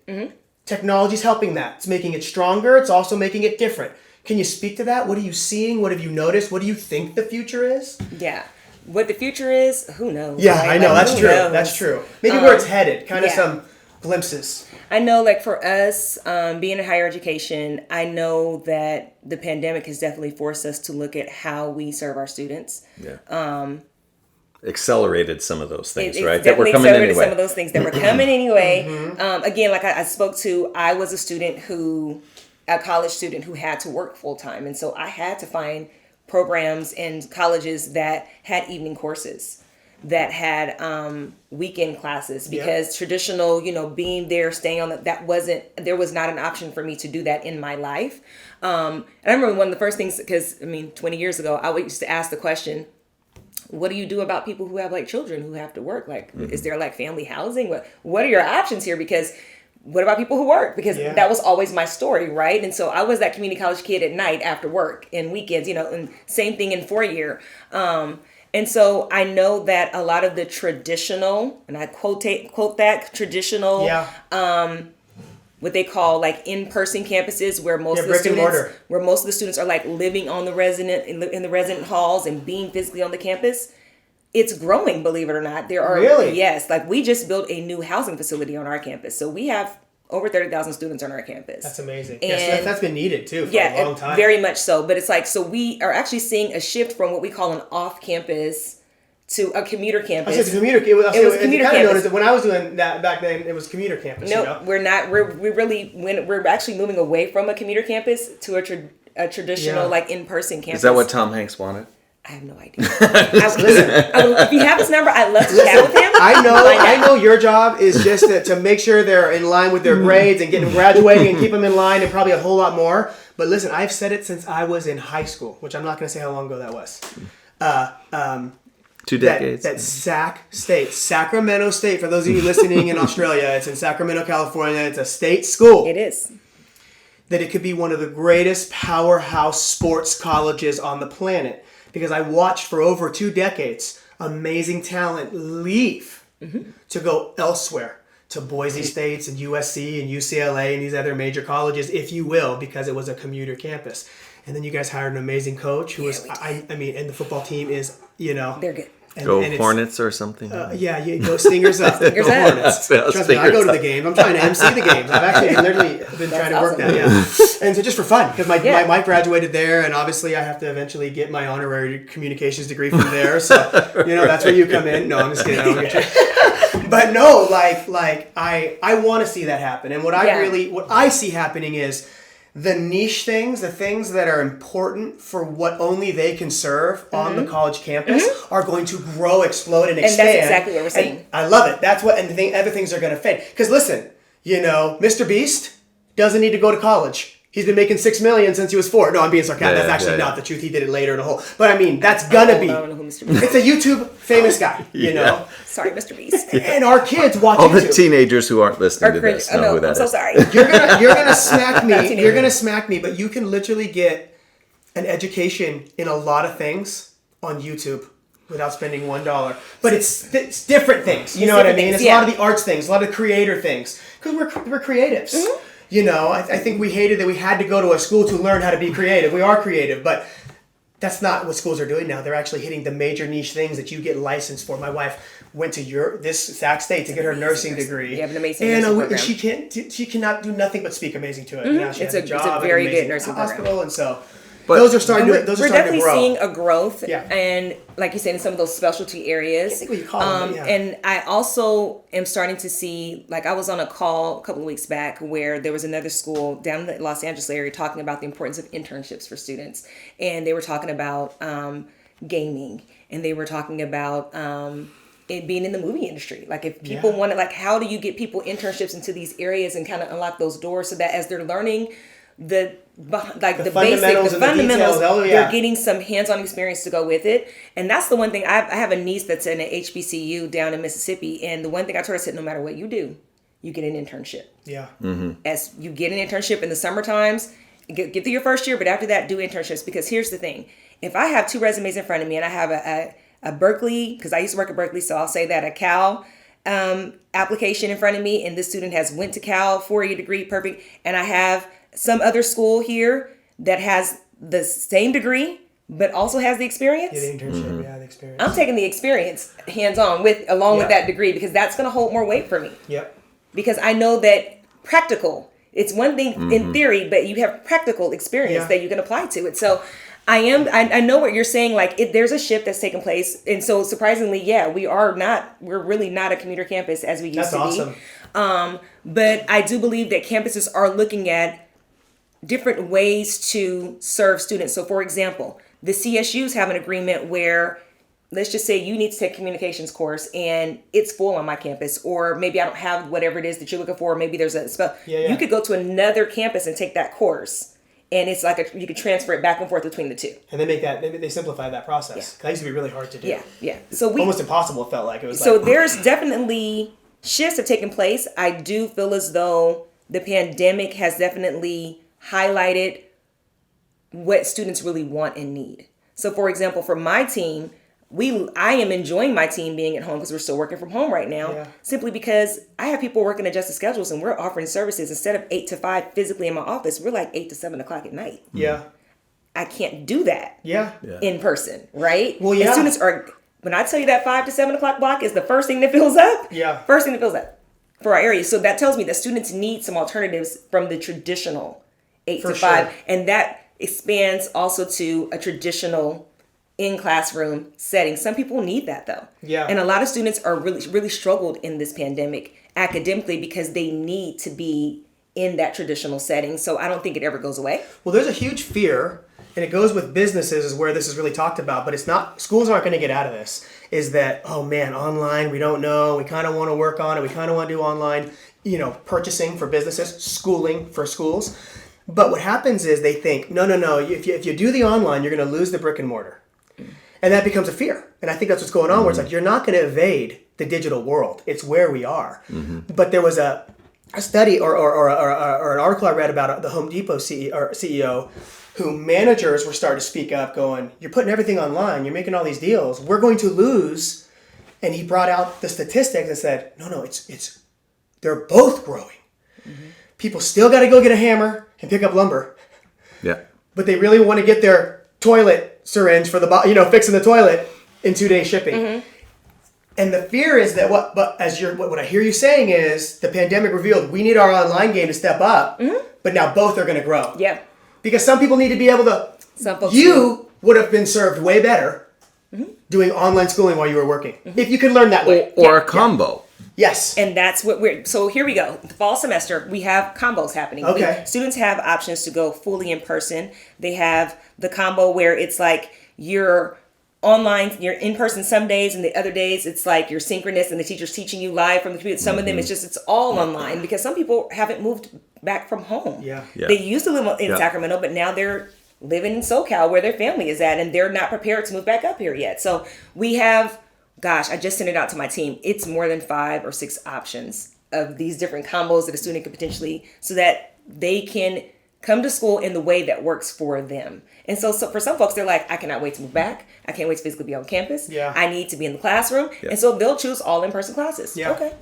Technology's helping that. It's making it stronger. It's also making it different. Can you speak to that? What are you seeing? What have you noticed? What do you think the future is? Yeah. What the future is, who knows? Yeah, right? I know. That's true. Knows? That's true. Maybe where it's headed. Kind of some glimpses. I know, like for us, being in higher education, I know that the pandemic has definitely forced us to look at how we serve our students. Yeah. Accelerated some of those things, right? That were coming anyway. Some of those things that were coming anyway. Again, like I spoke to, I was a college student who had to work full time, and so I had to find programs and colleges that had evening courses, that had weekend classes, because traditional, being there, staying on there was not an option for me to do that in my life. And I remember one of the first things, because 20 years ago, I used to ask the question, what do you do about people who have like children who have to work? Like, is there like family housing? What are your options here? Because what about people who work? Because that was always my story, right? And so I was that community college kid at night after work and weekends, and same thing in 4-year. And so I know that a lot of the traditional, and I quote that, traditional, what they call like in-person campuses where most of the students are like living on the in the resident halls and being physically on the campus. It's growing, believe it or not. There are yes, like we just built a new housing facility on our campus, so we have over 30,000 students on our campus. That's amazing. And yes, that's been needed too for a long time. Very much so. But it's like, so we are actually seeing a shift from what we call an off-campus to a commuter campus. It was commuter campus. When I was doing that back then, it was commuter campus. No, we're not. We're actually moving away from a commuter campus to a traditional like in-person campus. Is that what Tom Hanks wanted? I have no idea. If you have his number, I'd love to chat with him. I know your job is just to make sure they're in line with their grades and getting graduating and keep them in line and probably a whole lot more. But listen, I've said it since I was in high school, which I'm not going to say how long ago that was. 2 decades. That Sacramento State, for those of you listening in Australia, it's in Sacramento, California. It's a state school. It is. That it could be one of the greatest powerhouse sports colleges on the planet. Because I watched for over 2 decades amazing talent leave to go elsewhere, to Boise States and USC and UCLA and these other major colleges, if you will, because it was a commuter campus. And then you guys hired an amazing coach who was, and the football team is, they're good. Go Hornets or something. You go Stingers up. Go Hornets. Trust me, I go to the games. I'm trying to MC the games. I've actually literally been trying to work that. Yeah. And so just for fun, because my Mike graduated there, and obviously I have to eventually get my honorary communications degree from there. So that's where you come in. No, I'm just kidding. I don't get you. But no, I want to see that happen, and what I see happening is the niche things, the things that are important for what only they can serve on the college campus are going to grow, explode, and expand. And that's exactly what we're seeing. And I love it. That's what, and other things are going to fade. Because listen, Mr. Beast doesn't need to go to college. he's been making $6 million since he was 4. No, I'm being sarcastic. That's actually not the truth. He did it later in a whole. But I mean, that's gonna be. I don't know who Mr. Beast It's a YouTube famous guy, you know. Sorry, Mr. Beast. And our kids watch All YouTube. the teenagers who aren't listening to this know who that I'm is. so sorry. You're gonna smack me. You're gonna smack me. But you can literally get an education in a lot of things on YouTube without spending $1. But it's different things. You know what I mean? It's a lot of the arts things, a lot of creator things, because we're creatives. Mm-hmm. You know, I think we hated that we had to go to a school to learn how to be creative. We are creative, but that's not what schools are doing now. They're actually hitting the major niche things that you get licensed for. My wife went to this exact state to get her nursing degree. You have an amazing nursing program. She cannot do nothing but speak amazing to it. Now she has a job it's a at very an good amazing nursing hospital, program. and so But- those are starting to We're definitely grow. seeing a growth, Yeah. and like you said, in some of those specialty areas. I think what you call them, but yeah. And I also am starting to see, like I was on a call a couple of weeks back where there was another school down in the Los Angeles area talking about the importance of internships for students, and they were talking about gaming, and they were talking about it being in the movie industry. Like if people want to, like, how do you get people internships into these areas and kind of unlock those doors so that as they're learning the fundamentals basic, the and the fundamentals, details. Oh, yeah. they're getting some hands-on experience to go with it. And that's the one thing, I have a niece that's in an HBCU down in Mississippi, and the one thing I told her, I said, no matter what you do, you get an internship. Yeah. As you get an internship in the summer times, get through your first year, but after that, do internships. Because here's the thing, if I have 2 resumes in front of me and I have a Berkeley, because I used to work at Berkeley, so I'll say that, a Cal application in front of me, and this student has went to Cal, 4-year degree, perfect, and I have some other school here that has the same degree but also has the experience. Yeah, the internship, the experience. I'm taking the experience hands-on along with that degree, because that's going to hold more weight for me. Yep. Because I know that practical, it's one thing in theory, but you have practical experience that you can apply to it. So I know what you're saying. Like there's a shift that's taken place. And so surprisingly, we're really not a commuter campus as we used to awesome. be. But I do believe that campuses are looking at different ways to serve students. So for example, the CSUs have an agreement where, let's just say you need to take a communications course and it's full on my campus, or maybe I don't have whatever it is that you're looking for. Maybe there's a spell. You could go to another campus and take that course, and it's like you could transfer it back and forth between the two. And they simplify that process. That used to be really hard to do. Yeah. So almost impossible. It felt like it was. So there's definitely shifts have taken place. I do feel as though the pandemic has definitely highlighted what students really want and need. So for example, for my team, I am enjoying my team being at home because we're still working from home right now, simply because I have people working adjusted schedules, and we're offering services instead of 8 to 5 physically in my office. We're like 8 to 7 o'clock at night. Yeah. I can't do that in person, right? Well, yeah. And students are, when I tell you that 5 to 7 o'clock block is the first thing that fills up, first thing that fills up for our area. So that tells me that students need some alternatives from the traditional 8 to 5. And that expands also to a traditional in classroom setting. Some people need that though. Yeah. And a lot of students are really struggled in this pandemic academically because they need to be in that traditional setting. So I don't think it ever goes away. Well, there's a huge fear, and it goes with businesses is where this is really talked about, but it's not, schools aren't going to get out of this, is that, oh man, online, we don't know, we kind of want to work on it, we kind of want to do online, purchasing for businesses, schooling for schools. But what happens is they think, no, if you do the online, you're going to lose the brick and mortar. And that becomes a fear. And I think that's what's going on, where it's like, you're not going to evade the digital world. It's where we are. But there was a study or an article I read about the Home Depot CEO who managers were starting to speak up going, you're putting everything online, you're making all these deals, we're going to lose. And he brought out the statistics and said, no, it's they're both growing. People still got to go get a hammer and pick up lumber. Yeah. But they really want to get their toilet syringe for the, fixing the toilet in 2-day shipping. And the fear is that what I hear you saying is the pandemic revealed we need our online game to step up, but now both are going to grow. Yeah. Because some people need to be able to, would have been served way better doing online schooling while you were working. If you could learn that way. Or a combo. Yes. And that's what so here we go. The fall semester, we have combos happening. Okay. Students have options to go fully in person. They have the combo where it's like you're online, you're in person some days, and the other days it's like you're synchronous and the teacher's teaching you live from the computer. Some of them it's all online because some people haven't moved back from home. Yeah. They used to live in Yeah. Sacramento, but now they're living in SoCal where their family is at, and they're not prepared to move back up here yet. So we have, gosh, I just sent it out to my team. It's more than 5 or 6 options of these different combos that a student could potentially, so that they can come to school in the way that works for them. And so for some folks, they're like, I cannot wait to move back. I can't wait to physically be on campus. Yeah. I need to be in the classroom. Yeah. And so they'll choose all in-person classes. Yeah. Okay.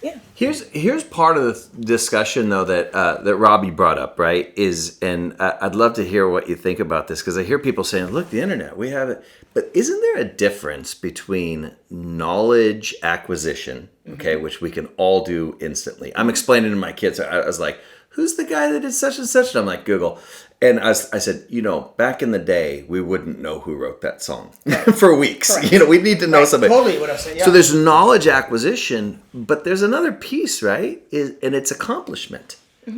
Yeah. Here's part of the discussion though that Robbie brought up, right? And I'd love to hear what you think about this, because I hear people saying, "Look, the internet, we have it," but isn't there a difference between knowledge acquisition, okay, which we can all do instantly? I'm explaining to my kids. I was like, "Who's the guy that did such and such?" And I'm like, Google. And I said, back in the day, we wouldn't know who wrote that song for weeks. Correct. We'd need to know somebody. Totally what I said. Yeah. So there's knowledge acquisition, but there's another piece, right? And it's accomplishment.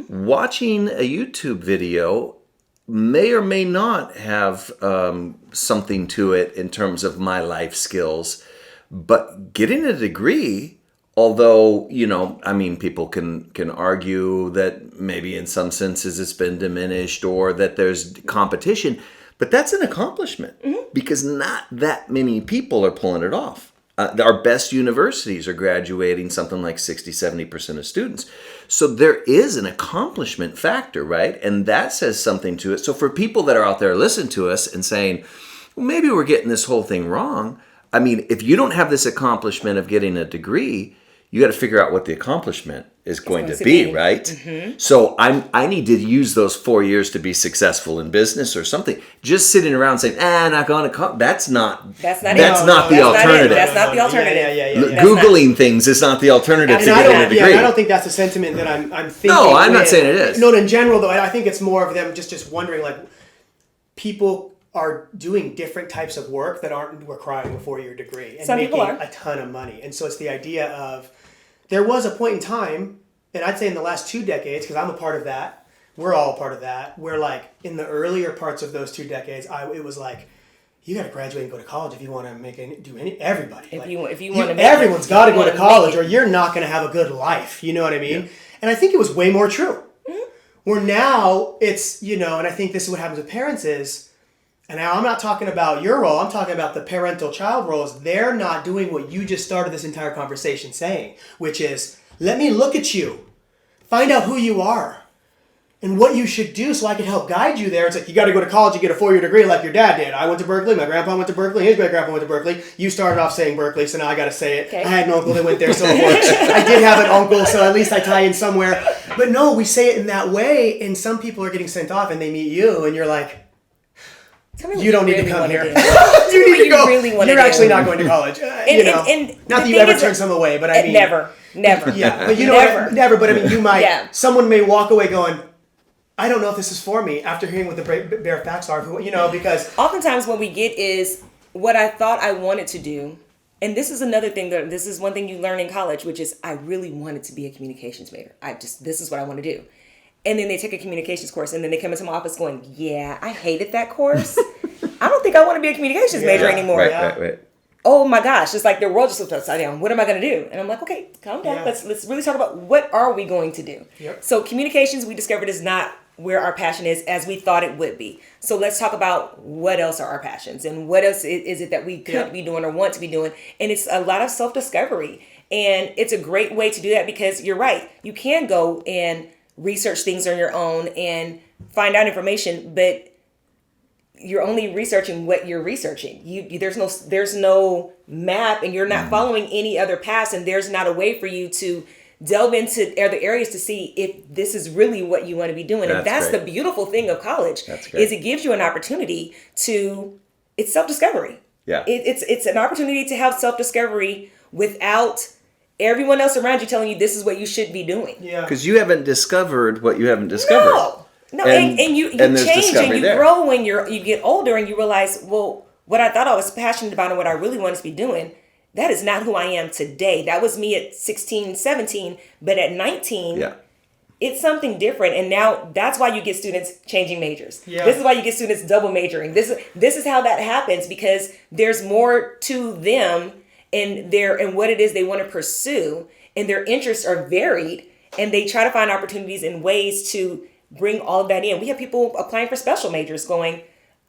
Watching a YouTube video may or may not have something to it in terms of my life skills, but getting a degree, although, people can argue that maybe in some senses it's been diminished or that there's competition, but that's an accomplishment because not that many people are pulling it off. Our best universities are graduating something like 60-70% of students. So there is an accomplishment factor, right? And that says something to it. So for people that are out there listening to us and saying, well, maybe we're getting this whole thing wrong. I mean, if you don't have this accomplishment of getting a degree, you got to figure out what the accomplishment is going to be, right? So I need to use those 4 years to be successful in business or something. Just sitting around saying, not going to that's not the alternative. That's not the alternative. Yeah. Googling things is not the alternative to getting a degree. I don't think that's the sentiment that I'm thinking. No, I'm not saying it is. No, in general though, I think it's more of them just wondering, like, people are doing different types of work that aren't requiring a 4-year degree and Some making people are. a ton of money. And so it's the idea of, there was a point in time, and I'd say in the last 2 decades, because I'm a part of that, we're all a part of that, where like in the earlier parts of those 2 decades, it was like, you got to graduate and go to college if you want to everybody. If like, you want to make everyone's got to go to make college it. or you're not going to have a good life. You know what I mean? Yeah. And I think it was way more true. Where now it's, and I think this is what happens with parents is, and now I'm not talking about your role, I'm talking about the parental child roles. They're not doing what you just started this entire conversation saying, which is, let me look at you, find out who you are and what you should do so I can help guide you there. It's like, you got to go to college and get a 4-year degree like your dad did. I went to Berkeley, my grandpa went to Berkeley, his great-grandpa went to Berkeley. You started off saying Berkeley, so now I got to say it. Okay. I had an uncle that went there, so it works. I did have an uncle, so at least I tie in somewhere. But no, we say it in that way, and some people are getting sent off and they meet you and you're like, Tell me what you don't need really to come wanna here. do. You need to go. really wanna You're do. actually not going to college. And not that the you thing ever is turn that- some away, but I mean, Never. Yeah, but you know, Never. never. But I mean, you might. Yeah. Someone may walk away going, I don't know if this is for me after hearing what the bare facts are. Because Oftentimes what we get is what I thought I wanted to do. And this is another thing this is one thing you learn in college, which is I really wanted to be a communications major. This is what I want to do. And then they take a communications course and then they come into my office going, yeah, I hated that course. I don't think I want to be a communications major anymore. Right. Oh my gosh, it's like the world just flipped upside down. What am I going to do? And I'm like, okay, calm down. Yeah. Let's really talk about what are we going to do. Yep. So communications, we discovered, is not where our passion is as we thought it would be. So let's talk about what else are our passions and what else is it that we could be doing or want to be doing. And it's a lot of self-discovery. And it's a great way to do that because you're right. You can go and research things on your own and find out information, but you're only researching what you're researching. There's no map and you're not following any other paths, and there's not a way for you to delve into other areas to see if this is really what you want to be doing. And that's great. the beautiful thing of college. That's great. Is it gives you an opportunity it's self-discovery. Yeah. It's an opportunity to have self-discovery without everyone else around you telling you this is what you should be doing. yeah, Because you haven't discovered what you haven't discovered. No, And you there's change and discovery you there. grow when you get older and you realize, well, what I thought I was passionate about and what I really wanted to be doing, that is not who I am today. That was me at 16, 17, but at 19, it's something different. And now that's why you get students changing majors. Yeah. This is why you get students double majoring. This is how that happens because there's more to them and what it is they want to pursue, and their interests are varied. And they try to find opportunities and ways to bring all of that in. We have people applying for special majors going,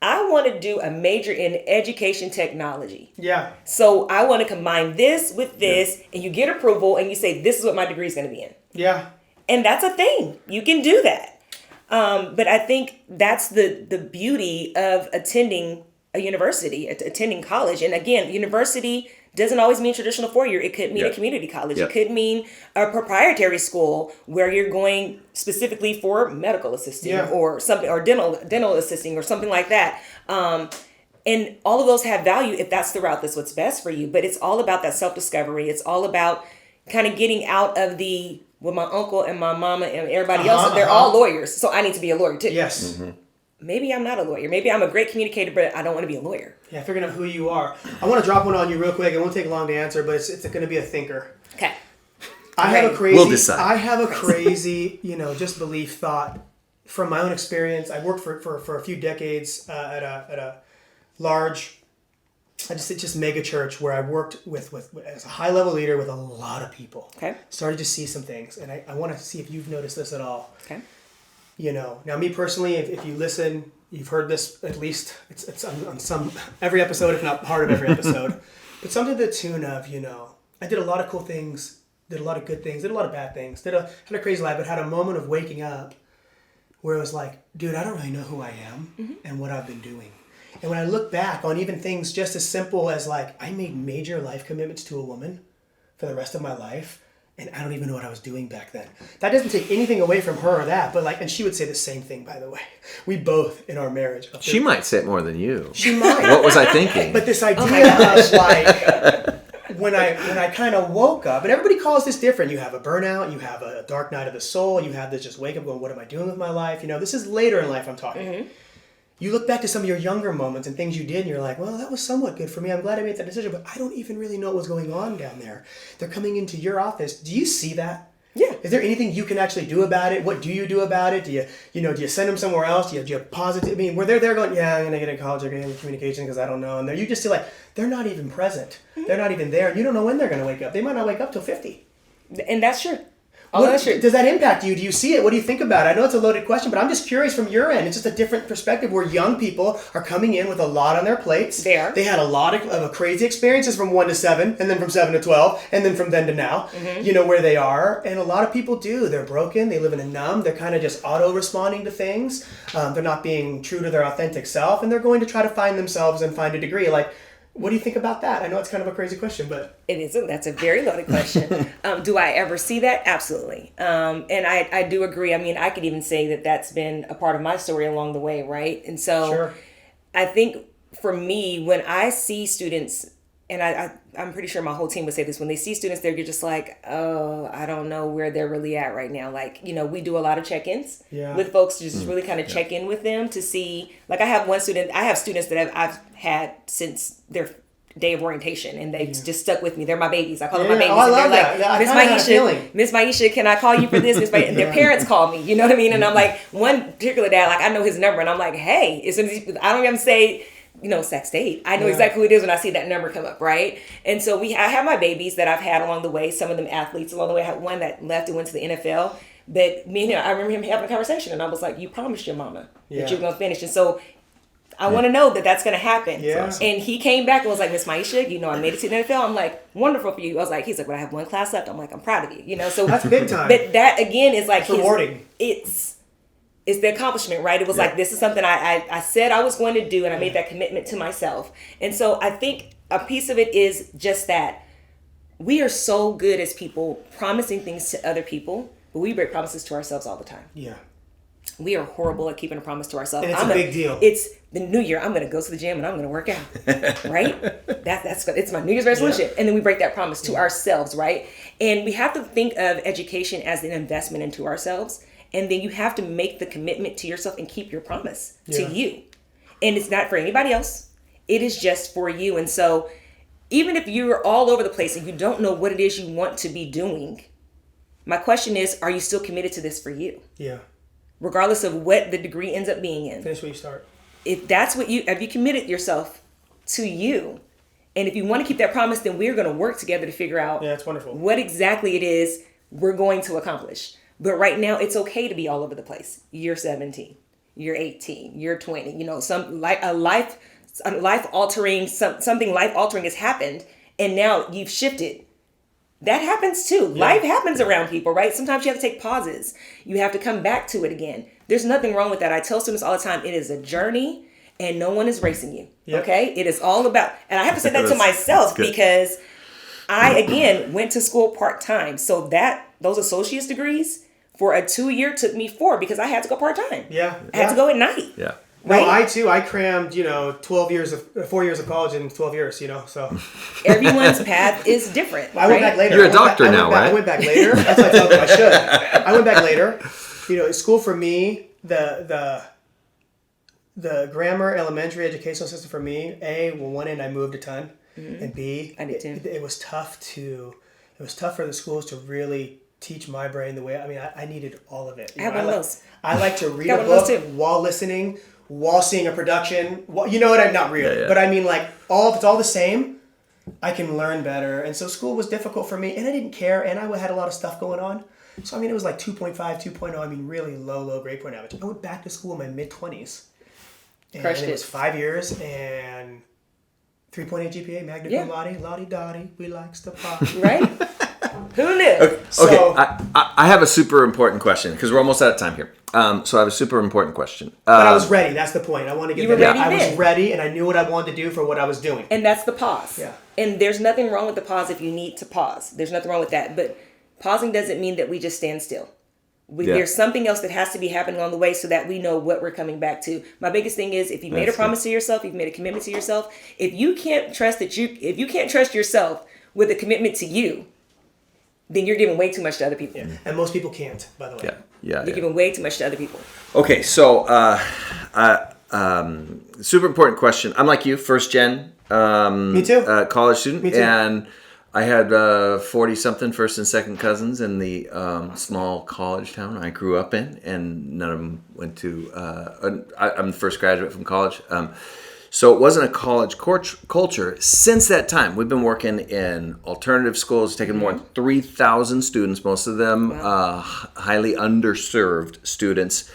I want to do a major in education technology. Yeah. So I want to combine this with this, and you get approval, and you say, this is what my degree is going to be in. Yeah. And that's a thing. You can do that. But I think that's the beauty of attending a university, attending college. And again, university doesn't always mean traditional four-year. It could mean a community college. It could mean a proprietary school where you're going specifically for medical assisting or something, or dental assisting or something like that. And all of those have value if that's the route that's what's best for you. But it's all about that self-discovery. It's all about kind of getting out of the, well, my uncle and my mama and everybody else, they're all lawyers, so I need to be a lawyer too. Yes. Mm-hmm. Maybe I'm not a lawyer. Maybe I'm a great communicator, but I don't want to be a lawyer. Yeah, figuring out who you are. I want to drop one on you real quick. It won't take long to answer, but it's going to be a thinker. Okay. I have a crazy, We'll decide. I have a crazy, just belief thought from my own experience. I worked for a few decades at a large, just mega church where I worked with as a high level leader with a lot of people. Okay. Started to see some things, and I want to see if you've noticed this at all. Okay. Now me personally, if you listen, you've heard this at least. It's on some every episode, if not part of every episode. But something to the tune of, I did a lot of cool things, did a lot of good things, did a lot of bad things, had a crazy life, but had a moment of waking up where it was like, dude, I don't really know who I am and what I've been doing. And when I look back on even things just as simple as like, I made major life commitments to a woman for the rest of my life, and I don't even know what I was doing back then. That doesn't take anything away from her or that, but and she would say the same thing, by the way. We both, in our marriage. She might say it more than you. She might. What was I thinking? But this idea of like, when I kind of woke up, and everybody calls this different. You have a burnout, you have a dark night of the soul, you have this just wake up going, what am I doing with my life? This is later in life I'm talking. Mm-hmm. You look back to some of your younger moments and things you did, and you're like, well, that was somewhat good for me. I'm glad I made that decision, but I don't even really know what was going on down there. They're coming into your office. Do you see that? Yeah. Is there anything you can actually do about it? What do you do about it? Do you send them somewhere else? Do you positive? I mean, where they're there going, yeah, I'm going to get a college or get into communication because I don't know. And you just see like, they're not even present. Mm-hmm. They're not even there. And you don't know when they're going to wake up. They might not wake up till 50. And that's true. Does that impact you? Do you see it? What do you think about it? I know it's a loaded question, but I'm just curious from your end. It's just a different perspective where young people are coming in with a lot on their plates. They are. They had a lot of crazy experiences from 1 to 7, and then from 7 to 12, and then from then to now, where they are. And a lot of people do. They're broken. They live in a numb. They're kind of just auto-responding to things. They're not being true to their authentic self, and they're going to try to find themselves and find a degree. Like, what do you think about that? I know it's kind of a crazy question, but... It isn't. That's a very loaded question. Do I ever see that? Absolutely. And I do agree. I mean, I could even say that that's been a part of my story along the way, right? And so Sure. I think for me, when I see students, and I'm pretty sure my whole team would say this, when they see students, they're just like, oh, I don't know where they're really at right now. Like, we do a lot of check-ins with folks to just really kind of check in with them to see, like I have students that I've had since their day of orientation, and they've just stuck with me. They're my babies. I call them my babies. Oh, I and love they're that. like, Yeah, I Miss kinda had a feeling. Miesha, Miss Miesha, can I call you for this? Miss Miesha? And their parents call me, you know what I mean? And I'm like, one particular dad, like I know his number, and I'm like, hey, as soon as I don't even say, Sac State. I know exactly who it is when I see that number come up, right? And so I have my babies that I've had along the way, some of them athletes along the way. I had one that left and went to the NFL. But I remember him having a conversation, and I was like, you promised your mama that you were going to finish. And so I want to know that that's going to happen. Yeah. And he came back and was like, Miss Miesha, I made it to the NFL. I'm like, wonderful for you. He's like, well, I have one class left. I'm like, I'm proud of you. So that's big time. But that, again, is like... It's rewarding. It's the accomplishment, right? It was like, this is something I said I was going to do, and I made that commitment to myself. And so I think a piece of it is just that we are so good as people promising things to other people, but we break promises to ourselves all the time. Yeah. We are horrible at keeping a promise to ourselves. And it's a big deal. It's the new year. I'm going to go to the gym and I'm going to work out, right? It's my New Year's resolution. And then we break that promise to ourselves, right? And we have to think of education as an investment into ourselves. And then you have to make the commitment to yourself and keep your promise to you. And it's not for anybody else. It is just for you. And so even if you're all over the place and you don't know what it is you want to be doing, my question is, are you still committed to this for you? Yeah. Regardless of what the degree ends up being in. Finish where you start. If that's have you committed yourself to you? And if you want to keep that promise, then we're going to work together to figure out that's wonderful. what exactly it is we're going to accomplish. But right now, it's okay to be all over the place. You're 17, you're 18, you're 20. You know, something life altering has happened, and now you've shifted. That happens too. Yeah. Life happens around people, right? Sometimes you have to take pauses. You have to come back to it again. There's nothing wrong with that. I tell students all the time, it is a journey and no one is racing you. Yep. Okay? It is all about, and I have to say that to myself because I, again, went to school part-time. So those associate's degrees for a 2-year took me 4 because I had to go part-time. Yeah. I had to go at night. Yeah. Right? No, I crammed, 4 years of college in 12 years, so. Everyone's path is different. I went back later. You're a doctor now, right? I went back later. That's what I told them I should. I went back later. School for me, the grammar elementary educational system for me, one end I moved a ton, and B, I did too. It was tough for the schools to really teach my brain the way, I needed all of it. I have one of those. I like to read a book while listening, while seeing a production, not really, but if it's all the same, I can learn better. And so school was difficult for me, and I didn't care, and I had a lot of stuff going on. So, it was like 2.5, 2.0, really low grade point average. I went back to school in my mid-20s. And it was 5 years, and 3.8 GPA, magna cum laude, lottie-dottie, we likes to party. Right? Who knew? Okay, so, I have a super important question, because we're almost out of time here. So I have a super important question. But I was ready. That's the point. I want to get ready. I was ready, and I knew what I wanted to do for what I was doing. And that's the pause. Yeah. And there's nothing wrong with the pause if you need to pause. There's nothing wrong with that. But pausing doesn't mean that we just stand still. There's something else that has to be happening on the way so that we know what we're coming back to. My biggest thing is if you made a promise to yourself, you've made a commitment to yourself. If you can't trust yourself with a commitment to you, then you're giving way too much to other people. Yeah. And most people can't, by the way. You're giving way too much to other people. Okay, so super important question. I'm like you, first gen. Me too. College student. Me too. And I had 40-something first and second cousins in the small college town I grew up in, and none of them went to. I'm the first graduate from college. So it wasn't a college culture. Since that time, we've been working in alternative schools, taking more than 3,000 students, most of them highly underserved students,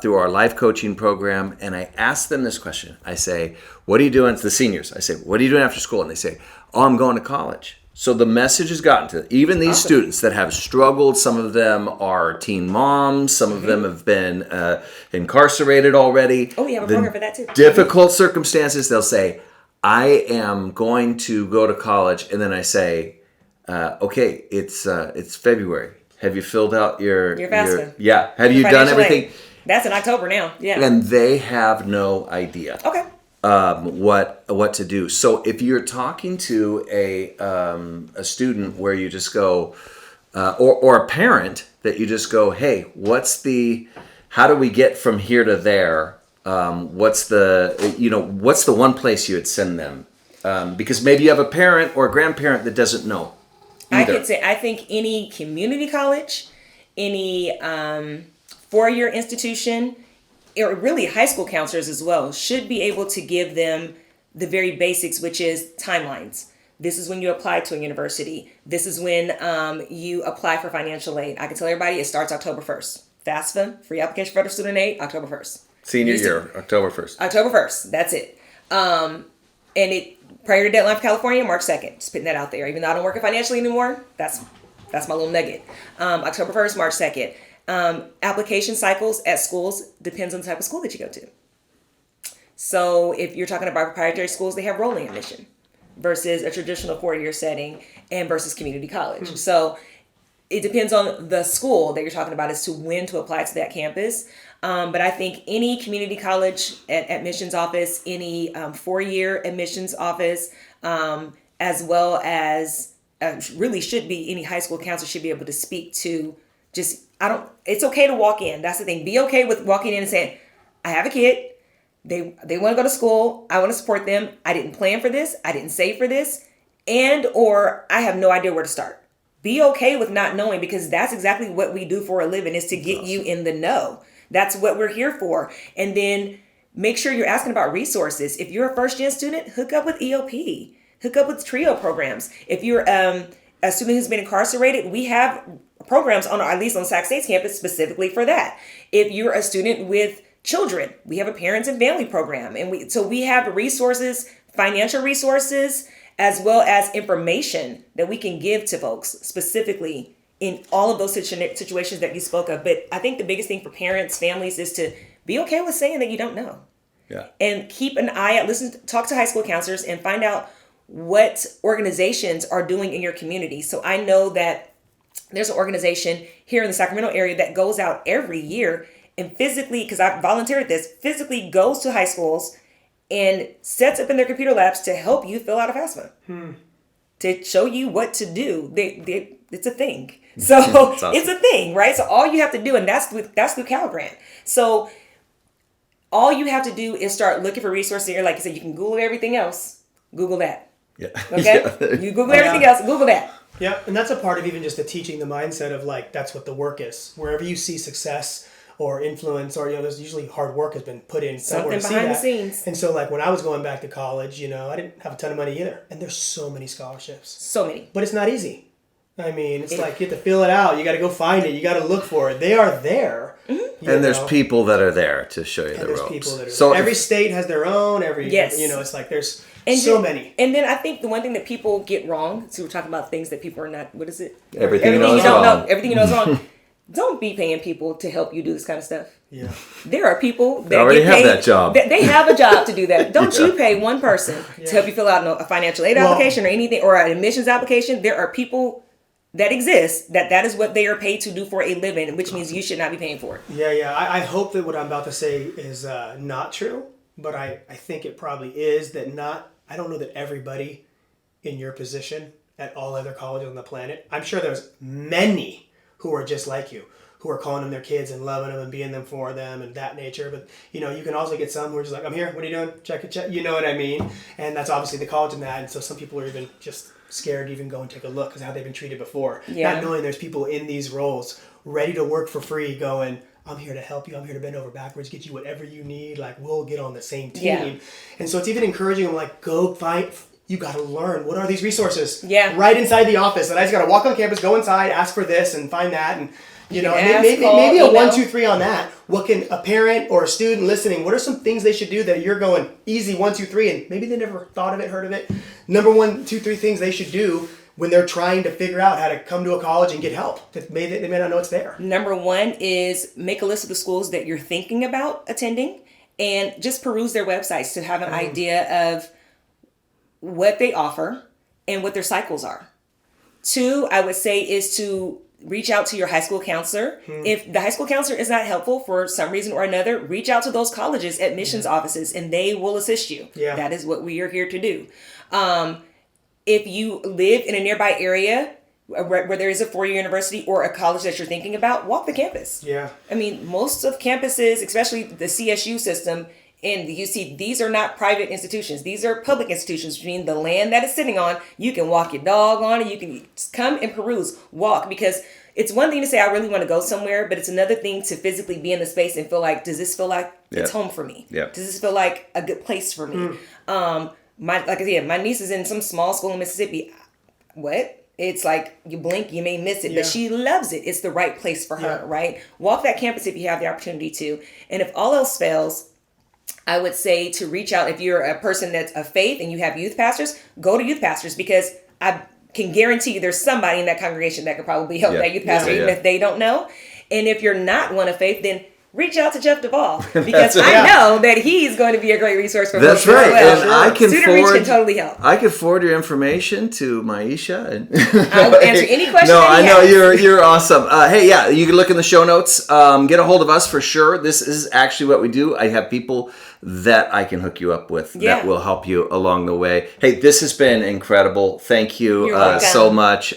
through our life coaching program. And I asked them this question. I say, what are you doing? It's the seniors. I say, what are you doing after school? And they say, oh, I'm going to college. So the message has gotten to even these students that have struggled. Some of them are teen moms. Some of them have been incarcerated already. Oh, you have a program for that too. Difficult circumstances. They'll say, I am going to go to college. And then I say, okay, it's February. Have you filled out your FAFSA? Have you done everything? Aid. That's in October now. Yeah. And they have no idea. Okay. What to do. So if you're talking to a student where you just go, or a parent that you just go, hey, how do we get from here to there? What's the one place you would send them? Because maybe you have a parent or a grandparent that doesn't know either. I think any community college, any 4-year institution, or really high school counselors as well, should be able to give them the very basics, which is timelines. This is when you apply to a university. This is when you apply for financial aid. I can tell everybody it starts October 1st. FAFSA, free application for federal student aid, October 1st. Senior year, October 1st. October 1st, that's it. And prior to deadline for California, March 2nd. Just putting that out there. Even though I don't work at financially anymore, that's my little nugget. October 1st, March 2nd. Application cycles at schools depends on the type of school that you go to. So if you're talking about proprietary schools, they have rolling admission versus a traditional 4-year setting and versus community college. So it depends on the school that you're talking about as to when to apply to that campus. But I think any community college admissions office, any 4-year admissions office, as well as really should be any high school counselor should be able to speak to it's okay to walk in. That's the thing. Be okay with walking in and saying, I have a kid. They want to go to school. I want to support them. I didn't plan for this. I didn't save for this. Or I have no idea where to start. Be okay with not knowing, because that's exactly what we do for a living, is to get you in the know. That's what we're here for. And then make sure you're asking about resources. If you're a first-gen student, hook up with EOP. Hook up with TRIO programs. If you're a student who's been incarcerated, we have programs on, at least on Sac State's campus, specifically for that. If you're a student with children, we have a parents and family program, and we have resources, financial resources, as well as information that we can give to folks specifically in all of those situations that you spoke of. But I think the biggest thing for parents, families, is to be okay with saying that you don't know. Yeah. And keep an eye out, talk to high school counselors and find out what organizations are doing in your community. So I know that there's an organization here in the Sacramento area that goes out every year and physically, because I volunteered this, physically goes to high schools and sets up in their computer labs to help you fill out a FAFSA. To show you what to do. It's a thing. So awesome. It's a thing, right? So all you have to do, and that's through Cal Grant. So all you have to do is start looking for resources here. Like I said, you can Google everything else. Google that. Yeah. Okay? Yeah. You Google everything else. Google that. Yeah, and that's a part of even just the teaching the mindset of like, that's what the work is. Wherever you see success or influence, or, there's usually hard work has been put in somewhere Something to behind see the that. scenes. And so like when I was going back to college, I didn't have a ton of money either. And there's so many scholarships. So many. But it's not easy. I mean, it's like you have to fill it out. You got to go find it. You got to look for it. They are there. Mm-hmm. And there's people that are there to show you the ropes. People that are so every state has their own. Yes. It's like there's many. And then I think the one thing that people get wrong, so we're talking about things that people are not, what is it? Everything you knows don't wrong. know. Everything you know is wrong. Don't be paying people to help you do this kind of stuff. Yeah. There are people that already get paid, have that job. They have a job to do that. Don't you pay one person to help you fill out a financial aid application or anything, or an admissions application. There are people that exist that is what they are paid to do for a living, which means you should not be paying for it. Yeah. I hope that what I'm about to say is not true, but I think it probably is I don't know that everybody in your position at all other colleges on the planet, I'm sure there's many who are just like you, who are calling them their kids and loving them and being them for them and that nature. But, you can also get some who are just like, I'm here, what are you doing? Check. You know what I mean? And that's obviously the college and that. And so some people are even just scared to even go and take a look because how they've been treated before. Yeah. Not knowing there's people in these roles ready to work for free going, I'm here to help you. I'm here to bend over backwards, get you whatever you need. Like, we'll get on the same team. Yeah. And so it's even encouraging them, like, go find, you got to learn. What are these resources? Yeah. Right inside the office. And I just got to walk on campus, go inside, ask for this and find that. And, and ask, maybe call, a email. 1, 2, 3 on that. What can a parent or a student listening, what are some things they should do that you're going easy 1, 2, 3, and maybe they never thought of it, heard of it. Number 1, 2, 3 things they should do when they're trying to figure out how to come to a college and get help. They may not know it's there. Number 1 is make a list of the schools that you're thinking about attending and just peruse their websites to have an idea of what they offer and what their cycles are. 2, I would say, is to reach out to your high school counselor. If the high school counselor is not helpful for some reason or another, reach out to those colleges' admissions offices and they will assist you. Yeah. That is what we are here to do. If you live in a nearby area where there is a 4-year university or a college that you're thinking about, walk the campus. Yeah. I mean, most of campuses, especially the CSU system and the UC, these are not private institutions. These are public institutions, which means the land that it's sitting on, you can walk your dog on it. You can come and peruse, walk, because it's one thing to say, I really want to go somewhere, but it's another thing to physically be in the space and feel like, does this feel like it's home for me? Yeah. Does this feel like a good place for me? Like I said, my niece is in some small school in Mississippi. What? It's like you blink, you may miss it, but she loves it. It's the right place for her, right? Walk that campus if you have the opportunity to. And if all else fails, I would say to reach out. If you're a person that's of faith and you have youth pastors, go to youth pastors, because I can guarantee you there's somebody in that congregation that could probably help that youth pastor, even if they don't know. And if you're not one of faith, then reach out to Jeff Duvall, because I know that he's going to be a great resource for That's folks right. as well. And I can Student forward, Reach can totally help. I can forward your information to Miesha. And I will answer any question No, that I he know has. you're awesome. Hey, yeah, you can look in the show notes. Get a hold of us for sure. This is actually what we do. I have people that I can hook you up with that will help you along the way. Hey, this has been incredible. Thank you so much.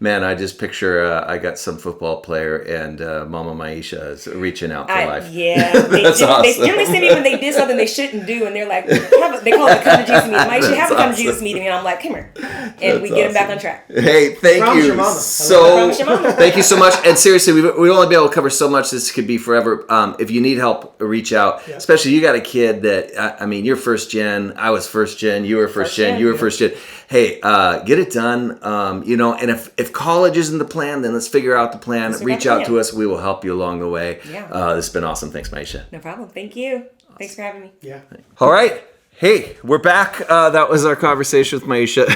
Man, I just picture I got some football player and Mama Miesha is reaching out for life. Yeah, they awesome. generally send me when they did something they shouldn't do, and they're like, they call it a come to Jesus meeting. Miesha, have a come to Jesus meeting, and I'm like, come here, and we get them back on track. Hey, thank Promise you your mama. so. Your mama. Thank you so much. And seriously, we've only been able to cover so much. This could be forever. If you need help, reach out. Yeah. Especially you got a kid that I mean, you're first gen. I was first gen. You were first gen. You were first gen. Hey, get it done. And if if college isn't the plan, then let's figure out the plan. Let's Reach figure out out the to us. We will help you along the way. Yeah. This has been awesome. Thanks, Miesha. No problem. Thank you. Thanks for having me. Yeah. All right. Hey, we're back. That was our conversation with Miesha.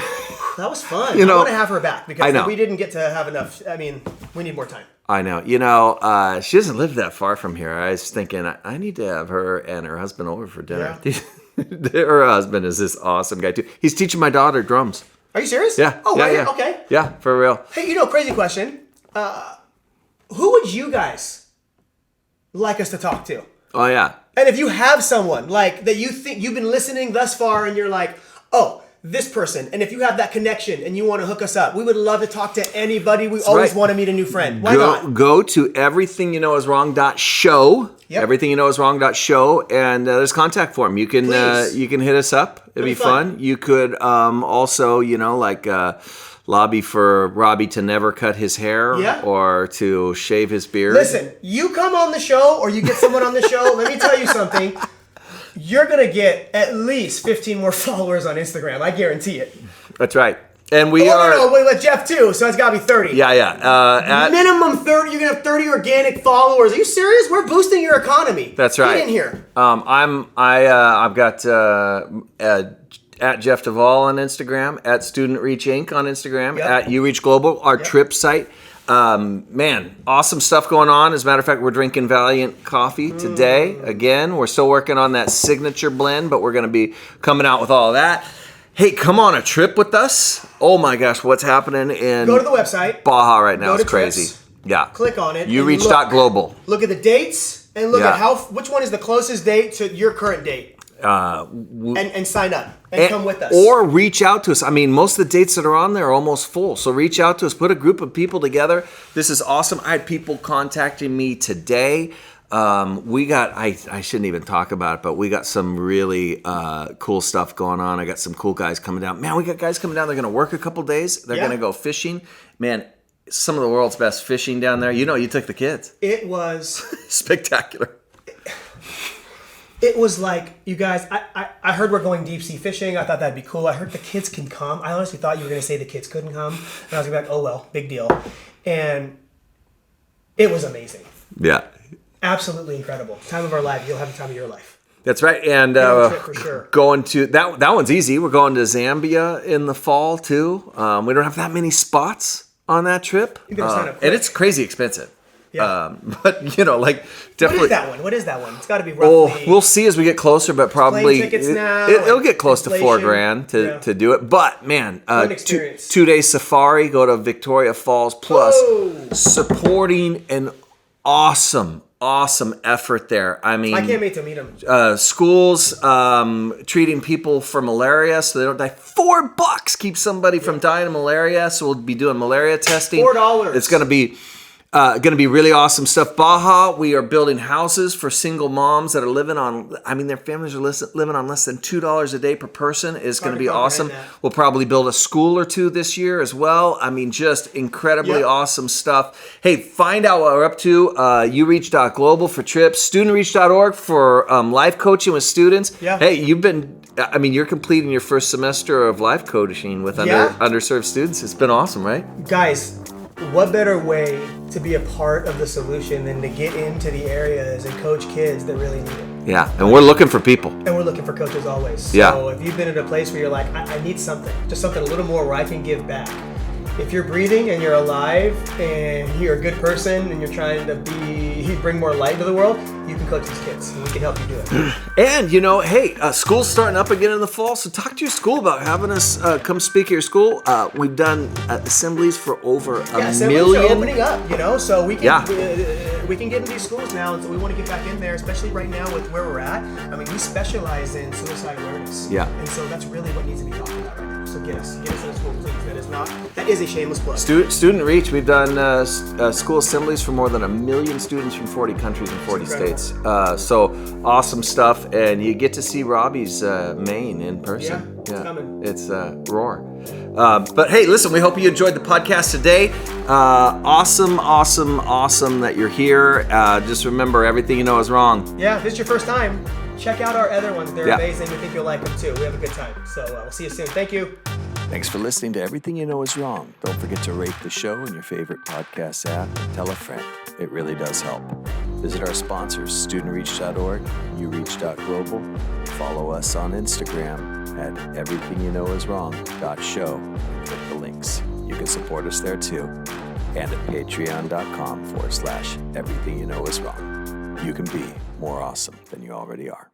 That was fun. You know, I want to have her back I because know. we didn't get to have enough. I mean, we need more time. I know. You know, she doesn't live that far from here. I was thinking I need to have her and her husband over for dinner. Yeah. Her husband is this awesome guy, too. He's teaching my daughter drums. Are you serious? Yeah. Oh, yeah, right. yeah. Okay. Yeah, for real. Hey, crazy question. Who would you guys like us to talk to? Oh, yeah. And if you have someone like that you think you've been listening thus far and you're like, oh, this person, and if you have that connection and you want to hook us up, we would love to talk to anybody. We always want to meet a new friend. Why not? Go to everythingyouknowiswrong.show. Yep. Everythingyouknowiswrong.show, and there's contact form. You can hit us up. It'd be fun. You could also, lobby for Robbie to never cut his hair or to shave his beard. Listen, you come on the show or you get someone on the show, let me tell you something. You're going to get at least 15 more followers on Instagram. I guarantee it. That's right. And we No, with Jeff too, so it's got to be 30. Yeah. Minimum 30. You're going to have 30 organic followers. Are you serious? We're boosting your economy. That's right. Get in here. I've got at Jeff Duvall on Instagram, at Student Reach Inc. on Instagram, at UReach Global, our trip site. Man, awesome stuff going on. As a matter of fact, we're drinking Valiant coffee today. Again, we're still working on that signature blend, but we're going to be coming out with all of that. Hey, come on a trip with us. Oh my gosh, what's happening in Go to the website. Baja right now? Go to It's crazy. trips. Yeah. Click on it. UReach.global. Look at the dates and look at which one is the closest date to your current date. And sign up and come with us. Or reach out to us. I mean, most of the dates that are on there are almost full. So reach out to us. Put a group of people together. This is awesome. I had people contacting me today. I shouldn't even talk about it, but we got some really cool stuff going on. I got some cool guys coming down. Man, we got guys coming down. They're going to work a couple days. They're going to go fishing. Man, some of the world's best fishing down there. You took the kids. It was spectacular. It was like, you guys, I heard we're going deep sea fishing. I thought that'd be cool. I heard the kids can come. I honestly thought you were going to say the kids couldn't come. And I was going to be like, oh well, big deal. And it was amazing. Yeah. Absolutely incredible. Time of our life. You'll have the time of your life. That's right. And trip for sure. Going to, that one's easy. We're going to Zambia in the fall too. We don't have that many spots on that trip. You better sign up quick. And it's crazy expensive. Yeah. But definitely. What is that one? It's got to be roughly. We'll see as we get closer, but probably plane tickets now, it'll get close to inflation. $4,000 to do it. But man, Fun experience. 2-day safari, go to Victoria Falls, plus supporting an awesome effort there. I mean, I can't wait to meet them. Schools treating people for malaria so they don't die. $4 keeps somebody from dying of malaria. So we'll be doing malaria testing. $4. It's going to be really awesome stuff. Baja, we are building houses for single moms that are living on, their families are living on less than $2 a day per person. It's going to be awesome. We'll probably build a school or two this year as well. Just incredibly awesome stuff. Hey, find out what we're up to. ureach.global for trips, studentreach.org for life coaching with students. Yeah. Hey, you're completing your first semester of life coaching with underserved students. It's been awesome, right? Guys, what better way to be a part of the solution than to get into the areas and coach kids that really need it? Yeah, and we're looking for people. And we're looking for coaches always. So if you've been in a place where you're like, I need something, just something a little more where I can give back. If you're breathing and you're alive and you're a good person and you're trying to bring more light to the world, you can coach these kids and we can help you do it. And, hey, school's starting up again in the fall, so talk to your school about having us come speak at your school. We've done assemblies for over a million. Are opening up, so we can we can get into these schools now, and so we want to get back in there, especially right now with where we're at. We specialize in suicide awareness. Yeah. And so that's really what needs to be talked about right now. So get us in the school, please. That is a shameless plug. Student Reach, we've done school assemblies for more than 1 million students from 40 countries and 40 states. So awesome stuff, and you get to see Robbie's Maine in person. It's coming. It's roar. But hey, listen, we hope you enjoyed the podcast today. Awesome that you're here. Just remember, everything you know is wrong. Yeah, if this is your first time, check out our other ones. They're amazing. We think you'll like them too. We have a good time. So we'll see you soon. Thank you. Thanks for listening to Everything You Know Is Wrong. Don't forget to rate the show in your favorite podcast app and tell a friend. It really does help. Visit our sponsors, studentreach.org, ureach.global. Follow us on Instagram at everythingyouknowiswrong.show. Click the links. You can support us there too. And at patreon.com/everythingyouknowiswrong. You can be more awesome than you already are.